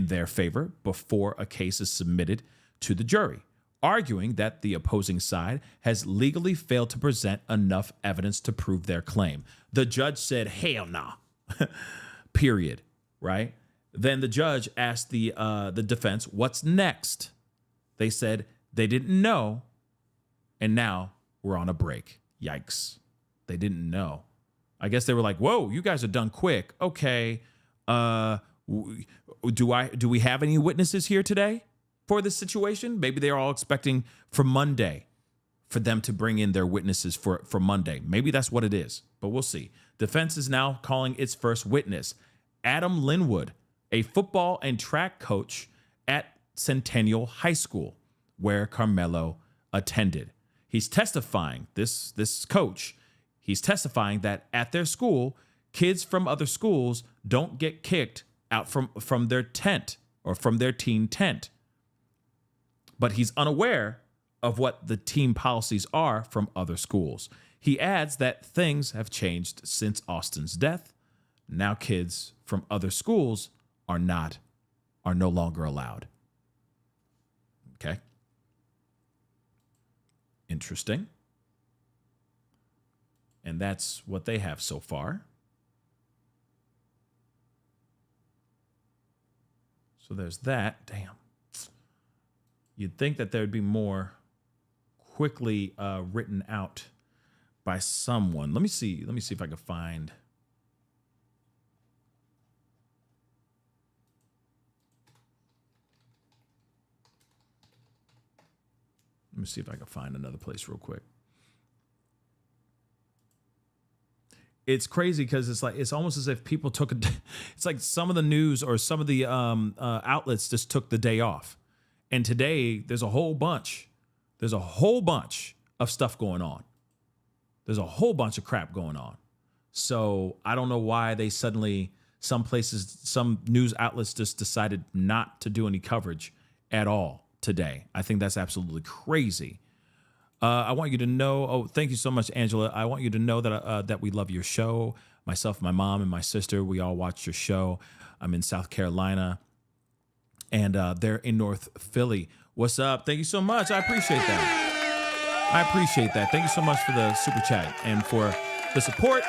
their favor before a case is submitted to the jury, arguing that the opposing side has legally failed to present enough evidence to prove their claim. The judge said, hell no. Period. Right? Then the judge asked the defense, what's next? They said they didn't know, and now we're on a break. Yikes. They didn't know. I guess they were like, whoa, you guys are done quick. Okay. Do we have any witnesses here today for this situation? Maybe they're all expecting for Monday for them to bring in their witnesses for Monday. Maybe that's what it is, but we'll see. Defense is now calling its first witness, Adam Linwood, a football and track coach at Centennial High School, where Karmelo attended. He's testifying, this coach, he's testifying that at their school, kids from other schools don't get kicked out from their tent or from their team tent. But he's unaware of what the team policies are from other schools. He adds that things have changed since Austin's death. Now kids from other schools are no longer allowed. Okay. Interesting. And that's what they have so far. So there's that. Damn. You'd think that there'd be more quickly written out by someone. Let me see if I can find. Let me see if I can find another place real quick. It's crazy because it's almost as if people took it's like some of the news or some of the outlets just took the day off. And today there's a whole bunch of stuff going on. There's a whole bunch of crap going on. So I don't know why they suddenly, some news outlets just decided not to do any coverage at all today. I think that's absolutely crazy. I want you to know, oh, thank you so much, Angela. I want you to know that we love your show. Myself, my mom, and my sister, we all watch your show. I'm in South Carolina, and they're in North Philly. What's up? Thank you so much. I appreciate that. Thank you so much for the super chat and for the support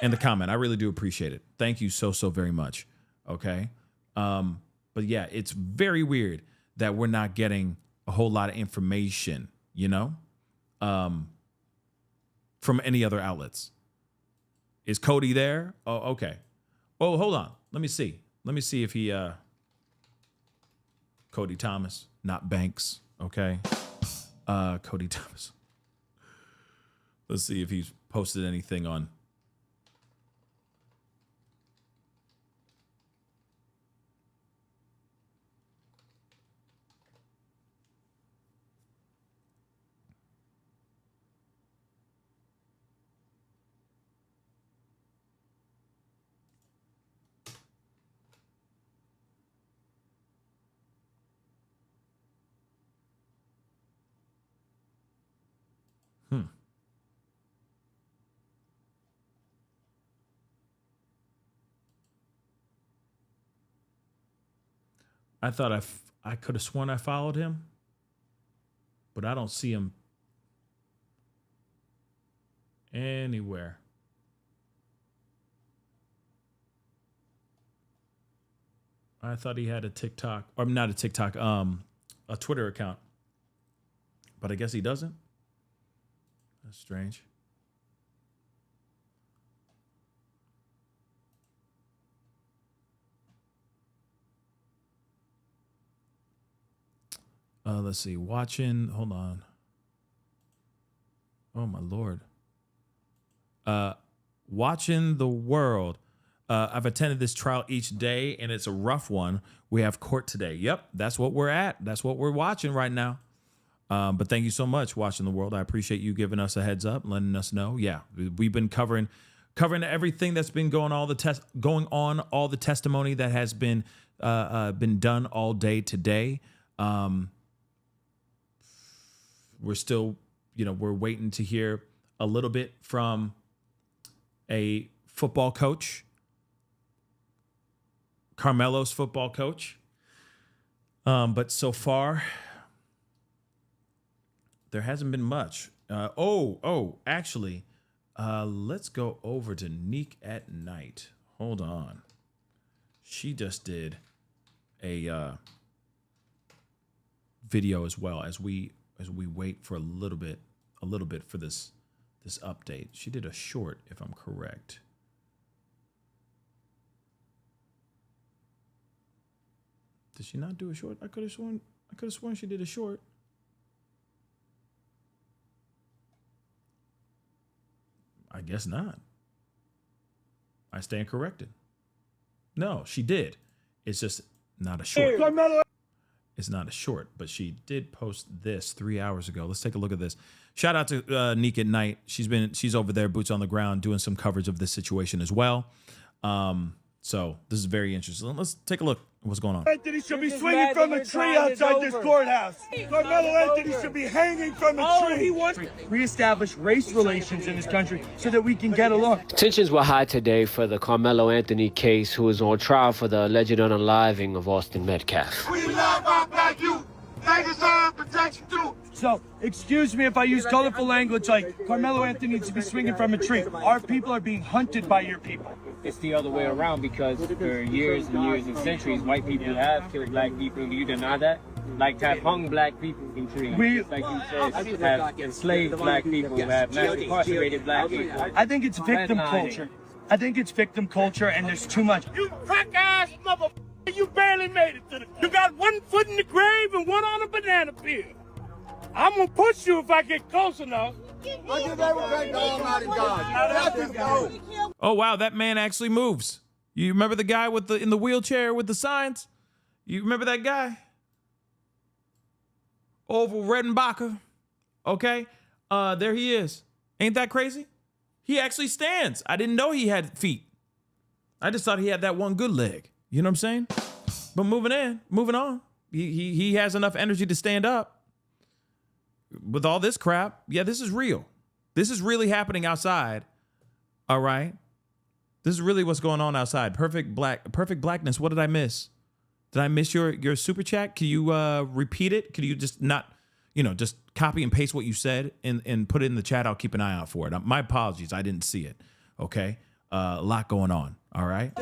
and the comment. I really do appreciate it. Thank you so very much. Okay. But yeah, it's very weird that we're not getting a whole lot of information, from any other outlets. Is Cody there? Oh, okay. Oh, hold on. Let me see if he, Cody Thomas, not Banks. Okay. Cody Thomas. Let's see if he's posted anything on. I thought I could have sworn I followed him, but I don't see him anywhere. I thought he had a TikTok, or not a TikTok, a Twitter account, but I guess he doesn't. That's strange. Let's see. Watching. Hold on. Oh my Lord. Watching the world. I've attended this trial each day, and it's a rough one. We have court today. Yep, that's what we're at. That's what we're watching right now. But thank you so much, Watching the World. I appreciate you giving us a heads up, letting us know. Yeah, we've been covering everything that's been going on, all the testimony that has been done all day today. We're still, we're waiting to hear a little bit from a football coach, Karmelo's football coach. But so far, there hasn't been much. Actually, let's go over to Neek at Night. Hold on. She just did a video as well as we wait for a little bit for this update. She did a short, if I'm correct. Did she not do a short? I could have sworn she did a short. I guess not. I stand corrected. No, she did. It's just not a short. It's not a short, but she did post this 3 hours ago. Let's take a look at this. Shout out to Neek at Night. She's over there, boots on the ground, doing some coverage of this situation as well. So this is very interesting. Let's take a look at what's going on. Anthony should be swinging from a tree outside this courthouse. Karmelo Anthony should be hanging from a tree. He wants to reestablish race relations in this country so that we can get along. Tensions were high today for the Karmelo Anthony case, who is on trial for the alleged unaliving of Austin Metcalf. We love our black youth. They deserve protection too. So, excuse me if I use colorful language like Karmelo Anthony needs to be swinging from a tree. Our people are being hunted by your people. It's the other way around, because for years and years and centuries, white people have killed black people. Do you deny that? Like have hung black people in trees, like you said, have enslaved black people, have mass incarcerated black people. I think it's victim culture. I think it's victim culture, and there's too much. You crack-ass motherfucker, you barely made it to the... You got one foot in the grave and one on a banana peel. I'm gonna push you if I get close enough. I give everything to Almighty God. Oh wow, that man actually moves. You remember the guy in the wheelchair with the signs? You remember that guy? Over Redenbacher. Okay. There he is. Ain't that crazy? He actually stands. I didn't know he had feet. I just thought he had that one good leg. You know what I'm saying? But moving on. He has enough energy to stand up. With all this crap, yeah, this is real. This is really happening outside. All right. This is really what's going on outside. Perfect blackness. What did I miss? Did I miss your super chat? Can you repeat it? Could you just not, just copy and paste what you said and put it in the chat? I'll keep an eye out for it. My apologies. I didn't see it. Okay. A lot going on. All right.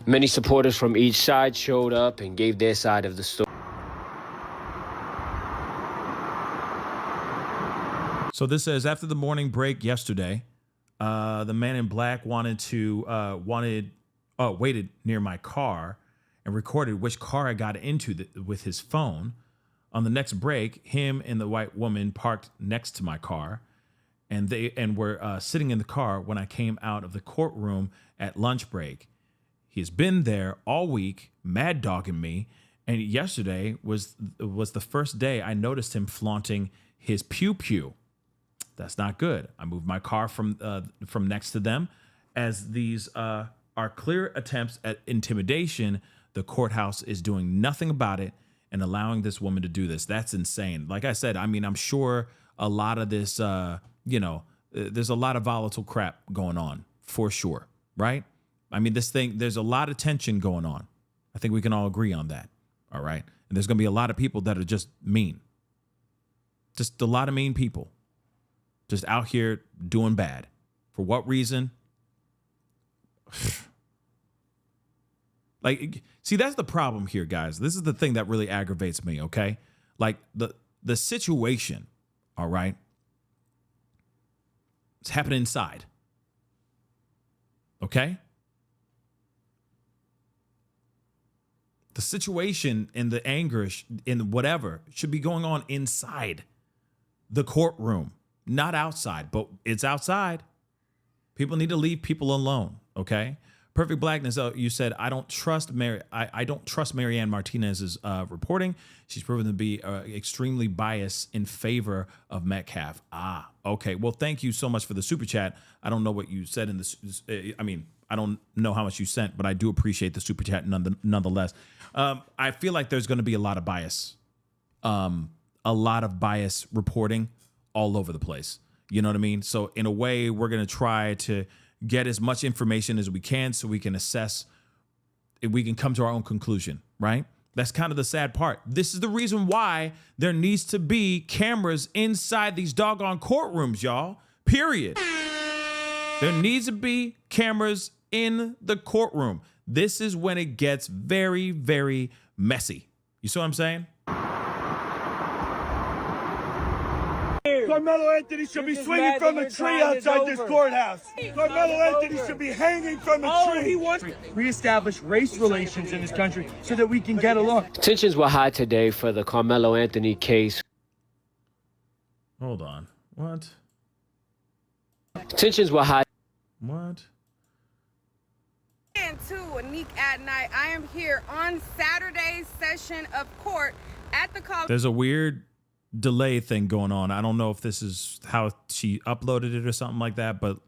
Many supporters from each side showed up and gave their side of the story. So this says, after the morning break yesterday, the man in black waited near my car and recorded which car I got into with his phone. On the next break, him and the white woman parked next to my car, and were sitting in the car when I came out of the courtroom at lunch break. He has been there all week, mad dogging me, and yesterday was the first day I noticed him flaunting his pew-pew. That's not good. I moved my car from next to them, as these are clear attempts at intimidation. The courthouse is doing nothing about it and allowing this woman to do this. That's insane. Like I said, I mean, I'm sure a lot of this, there's a lot of volatile crap going on for sure, right? I mean, there's a lot of tension going on. I think we can all agree on that, all right? And there's going to be a lot of people that are just mean. Just a lot of mean people just out here doing bad. For what reason? Like, see, that's the problem here, guys. This is the thing that really aggravates me, okay? Like, the situation, all right, it's happening inside, okay? The situation and the anguish in whatever should be going on inside the courtroom, not outside, but it's outside. People need to leave people alone, okay? Perfect Blackness, you said, I don't trust Marianne Martinez's reporting. She's proven to be extremely biased in favor of Metcalf. Ah, okay. Well, thank you so much for the super chat. I don't know what you said in this. I mean, I don't know how much you sent, but I do appreciate the super chat nonetheless. I feel like there's going to be a lot of bias, reporting all over the place. You know what I mean? So in a way, we're going to try to get as much information as we can so we can assess, if we can come to our own conclusion, right? That's kind of the sad part. This is the reason why there needs to be cameras inside these doggone courtrooms, y'all. Period. There needs to be cameras in the courtroom. This is when it gets very, very messy. You see what I'm saying? Karmelo Anthony should be swinging from a tree outside this courthouse. Karmelo Anthony should be hanging from a tree. He wants to reestablish race relations in this country so that we can get along. Tensions were high today for the Karmelo Anthony case. Hold on. What? Tensions were high. What? And to Unique at Night, I am here on Saturday's session of court at the college. There's a weird delay thing going on. I don't know if this is how she uploaded it or something like that, but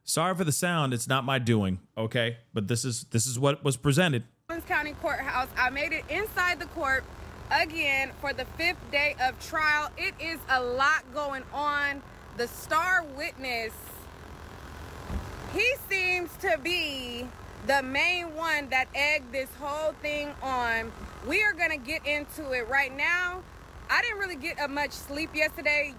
sorry for the sound. It's not my doing, okay? But this is what was presented. County Courthouse. I made it inside the court again for the 5th day of trial. It is a lot going on. The star witness, he seems to be the main one that egged this whole thing on. We are gonna get into it right now. I didn't really get much sleep yesterday.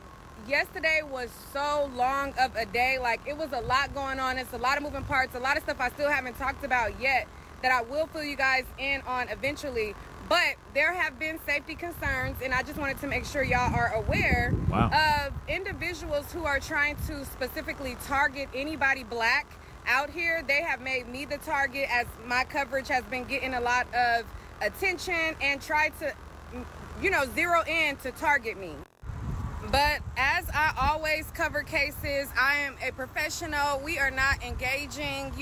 Yesterday was so long of a day. Like, it was a lot going on. It's a lot of moving parts, a lot of stuff I still haven't talked about yet that I will fill you guys in on eventually. But there have been safety concerns, and I just wanted to make sure y'all are aware of individuals who are trying to specifically target anybody black out here. They have made me the target, as my coverage has been getting a lot of attention, and tried to, zero in to target me. But as I always cover cases, I am a professional. We are not engaging,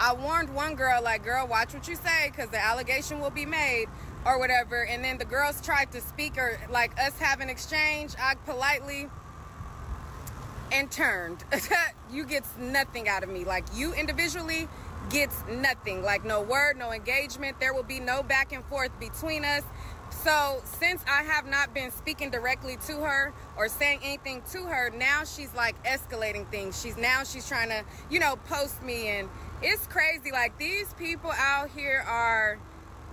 I warned one girl, like, girl, watch what you say, because the allegation will be made or whatever. And then the girls tried to speak, or like us have an exchange. I politely and turned. You get nothing out of me. Like, you individually gets nothing. Like, no word, no engagement. There will be no back and forth between us. So since I have not been speaking directly to her or saying anything to her, now she's like escalating things. She's trying to, post me, and it's crazy. Like, these people out here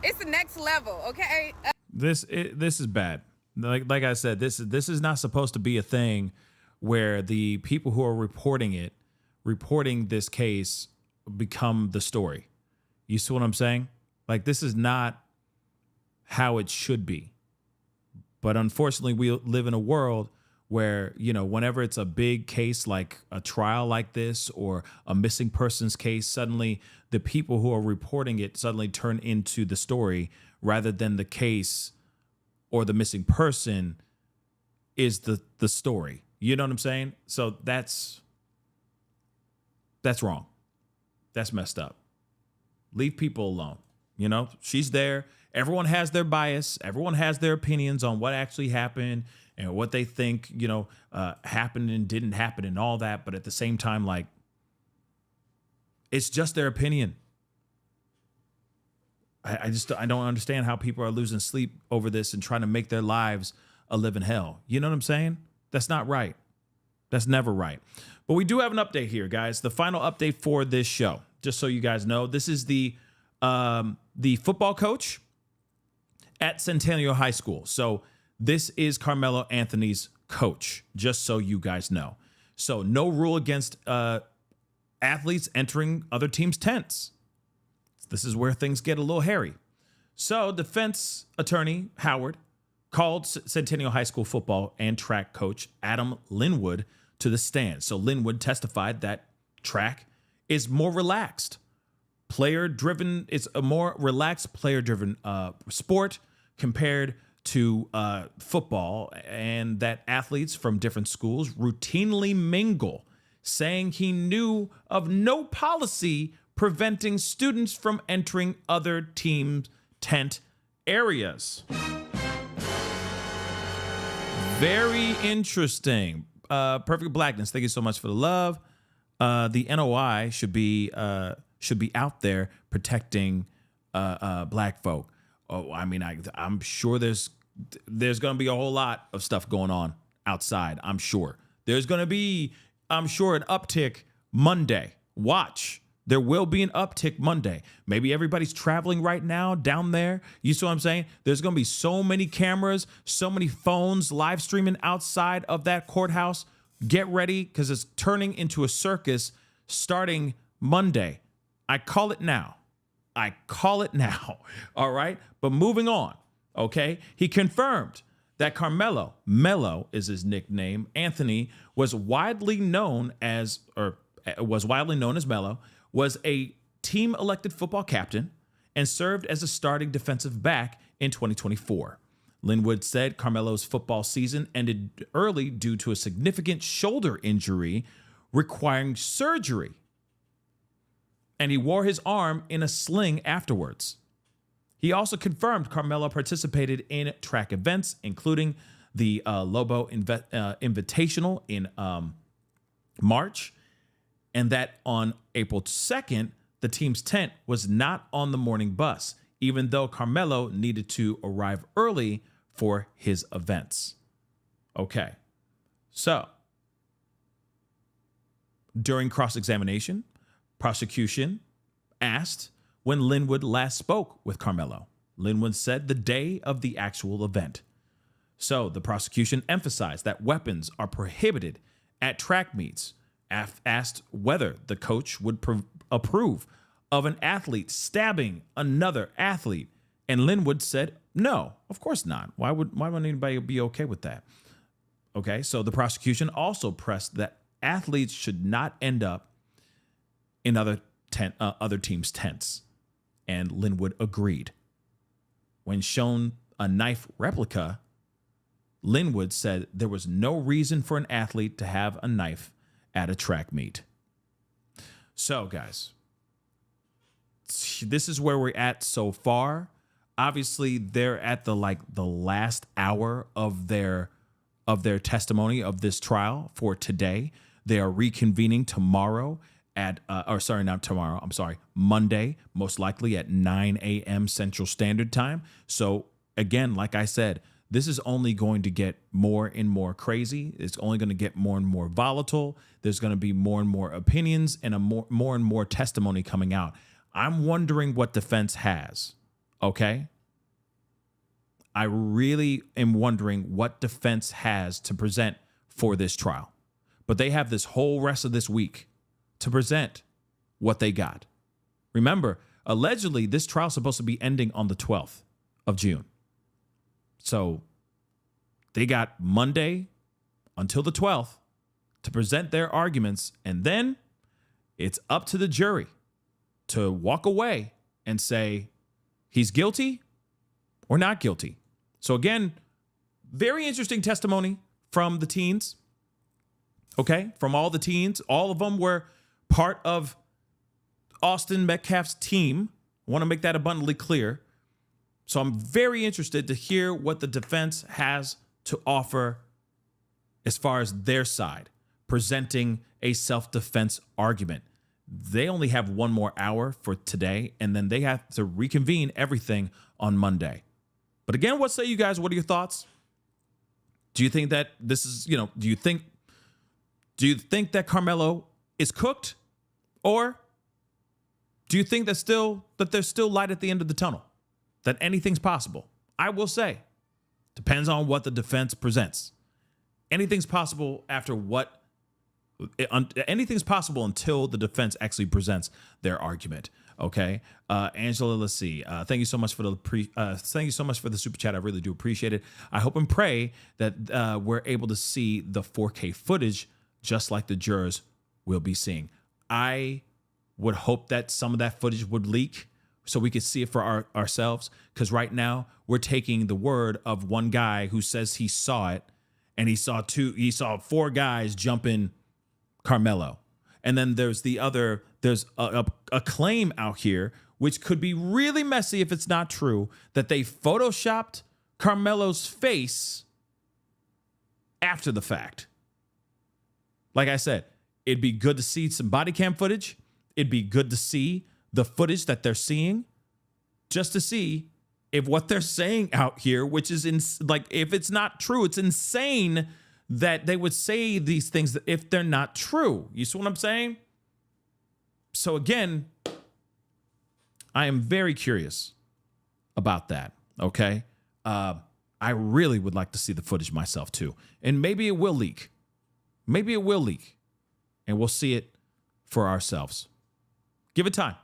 it's the next level, okay? This is bad. Like I said, this is not supposed to be a thing where the people who are reporting this case become the story. You see what I'm saying? Like, this is not how it should be. But unfortunately, we live in a world where, whenever it's a big case like a trial like this or a missing persons case, suddenly the people who are reporting it suddenly turn into the story, rather than the case or the missing person is the story. You know what I'm saying? So that's wrong. That's messed up. Leave people alone. She's there. Everyone has their bias. Everyone has their opinions on what actually happened and what they think, happened and didn't happen and all that. But at the same time, like, it's just their opinion. I don't understand how people are losing sleep over this and trying to make their lives a living hell. You know what I'm saying? That's not right. That's never right. But we do have an update here, guys. The final update for this show, just so you guys know, this is the football coach at Centennial High School. So this is Karmelo Anthony's coach, just so you guys know. So no rule against athletes entering other teams' tents. This is where things get a little hairy. So defense attorney Howard called Centennial High School football and track coach Adam Linwood to the stand. So Linwood testified that track is more relaxed, player-driven. It's a more relaxed, player-driven sport compared to football, and that athletes from different schools routinely mingle, saying he knew of no policy preventing students from entering other teams' tent areas. Very interesting. Perfect Blackness, thank you so much for the love. The NOI should be out there protecting black folk. Oh, I mean, I'm sure there's going to be a whole lot of stuff going on outside. I'm sure there's going to be, an uptick Monday. Watch. There will be an uptick Monday. Maybe everybody's traveling right now down there. You see what I'm saying? There's going to be so many cameras, so many phones live streaming outside of that courthouse. Get ready, because it's turning into a circus starting Monday. I call it now. All right? But moving on, okay? He confirmed that Karmelo, Melo is his nickname, Anthony, was widely known as Melo, was a team elected football captain and served as a starting defensive back in 2024. Linwood said Karmelo's football season ended early due to a significant shoulder injury requiring surgery, and he wore his arm in a sling afterwards. He also confirmed Karmelo participated in track events, including the Lobo Invitational in March, and that on April 2nd, the team's tent was not on the morning bus, even though Karmelo needed to arrive early for his events. Okay, so during cross-examination, prosecution asked when Linwood last spoke with Karmelo. Linwood said the day of the actual event. So the prosecution emphasized that weapons are prohibited at track meets, asked whether the coach would approve of an athlete stabbing another athlete, and Linwood said, no, of course not. Why would anybody be okay with that? Okay, so the prosecution also pressed that athletes should not end up in other teams' tents, and Linwood agreed. When shown a knife replica, Linwood said there was no reason for an athlete to have a knife at a track meet. So, guys, this is where we're at so far. Obviously, they're at the last hour of their testimony of this trial for today. They are reconvening tomorrow Monday, most likely at 9 a.m. Central Standard Time. So again, like I said, this is only going to get more and more crazy. It's only going to get more and more volatile. There's going to be more and more opinions and more and more testimony coming out. I'm wondering what defense has, okay? I really am wondering what defense has to present for this trial. But they have this whole rest of this week to present what they got. Remember, allegedly, this trial is supposed to be ending on the 12th of June. So they got Monday until the 12th to present their arguments, and then it's up to the jury to walk away and say he's guilty or not guilty. So again, very interesting testimony from the teens. Okay, from all the teens, all of them were part of Austin Metcalf's team. I want to make that abundantly clear. So I'm very interested to hear what the defense has to offer as far as their side, presenting a self-defense argument. They only have one more hour for today, and then they have to reconvene everything on Monday. But again, what say you guys? What are your thoughts? Do you think that this is, do you think that Karmelo is cooked? Or do you think that there's still light at the end of the tunnel? That anything's possible? I will say, depends on what the defense presents. Anything's possible anything's possible until the defense actually presents their argument. Okay, Angela, let's see. Thank you so much for the super chat. I really do appreciate it. I hope and pray that we're able to see the 4K footage, just like the jurors will be seeing. I would hope that some of that footage would leak so we could see it for ourselves. Because right now we're taking the word of one guy who says he saw it, and he saw 4 guys jumping Karmelo. And then there's a claim out here, which could be really messy if it's not true, that they photoshopped Karmelo's face after the fact. Like I said, it'd be good to see some body cam footage. It'd be good to see the footage that they're seeing, just to see if what they're saying out here, which is if it's not true, it's insane that they would say these things if they're not true. You see what I'm saying? So again, I am very curious about that. Okay. I really would like to see the footage myself too. And maybe it will leak. And we'll see it for ourselves. Give it time.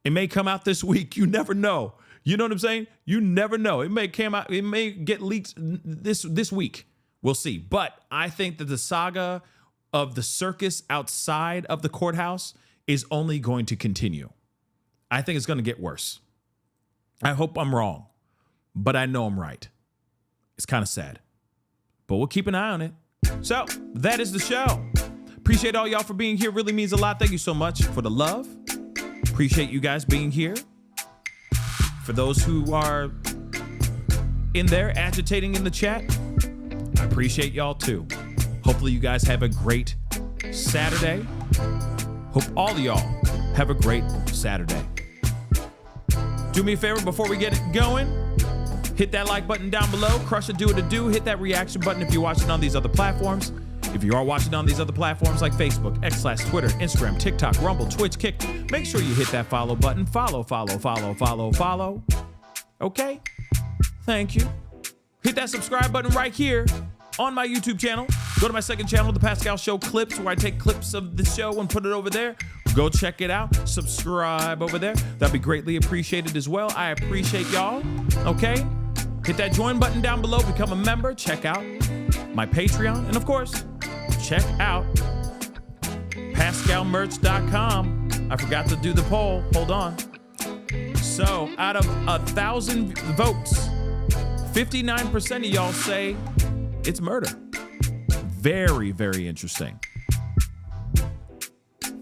It may come out this week. You never know. You know what I'm saying? You never know. It may get leaked this week. We'll see. But I think that the saga of the circus outside of the courthouse is only going to continue. I think it's going to get worse. I hope I'm wrong, but I know I'm right. It's kind of sad, but we'll keep an eye on it. So that is the show. Appreciate all y'all for being here. Really means a lot. Thank you so much for the love. Appreciate you guys being here. For those who are in there agitating in the chat, I appreciate y'all too. Hopefully you guys have a great Saturday. Hope all of y'all have a great Saturday. Do me a favor before we get it going. Hit that like button down below. Crush it, do it, do. Hit that reaction button if you're watching on these other platforms. If you are watching on these other platforms like Facebook, X/Twitter, Instagram, TikTok, Rumble, Twitch, Kick, make sure you hit that follow button. Follow. Okay? Thank you. Hit that subscribe button right here on my YouTube channel. Go to my second channel, The Pascal Show Clips, where I take clips of the show and put it over there. Go check it out. Subscribe over there. That'd be greatly appreciated as well. I appreciate y'all. Okay? Hit that join button down below. Become a member. Check out my Patreon. And of course, check out PascalMerch.com. I forgot to do the poll. Hold on. So out of 1,000 votes, 59% of y'all say it's murder. Very, very interesting.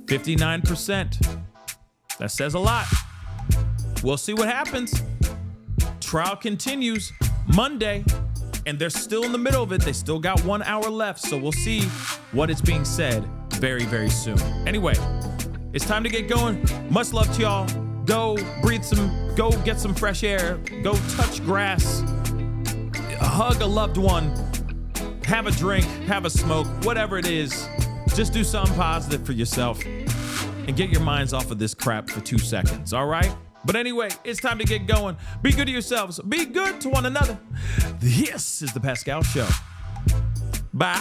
59%. That says a lot. We'll see what happens. Trial continues Monday, and they're still in the middle of it. They still got 1 hour left, so we'll see what is being said very, very soon. Anyway, it's time to get going. Much love to y'all. Go get some fresh air. Go touch grass. Hug a loved one. Have a drink, have a smoke, whatever it is. Just do something positive for yourself and get your minds off of this crap for 2 seconds, all right? But anyway, it's time to get going. Be good to yourselves. Be good to one another. This is The Pascal Show. Bye.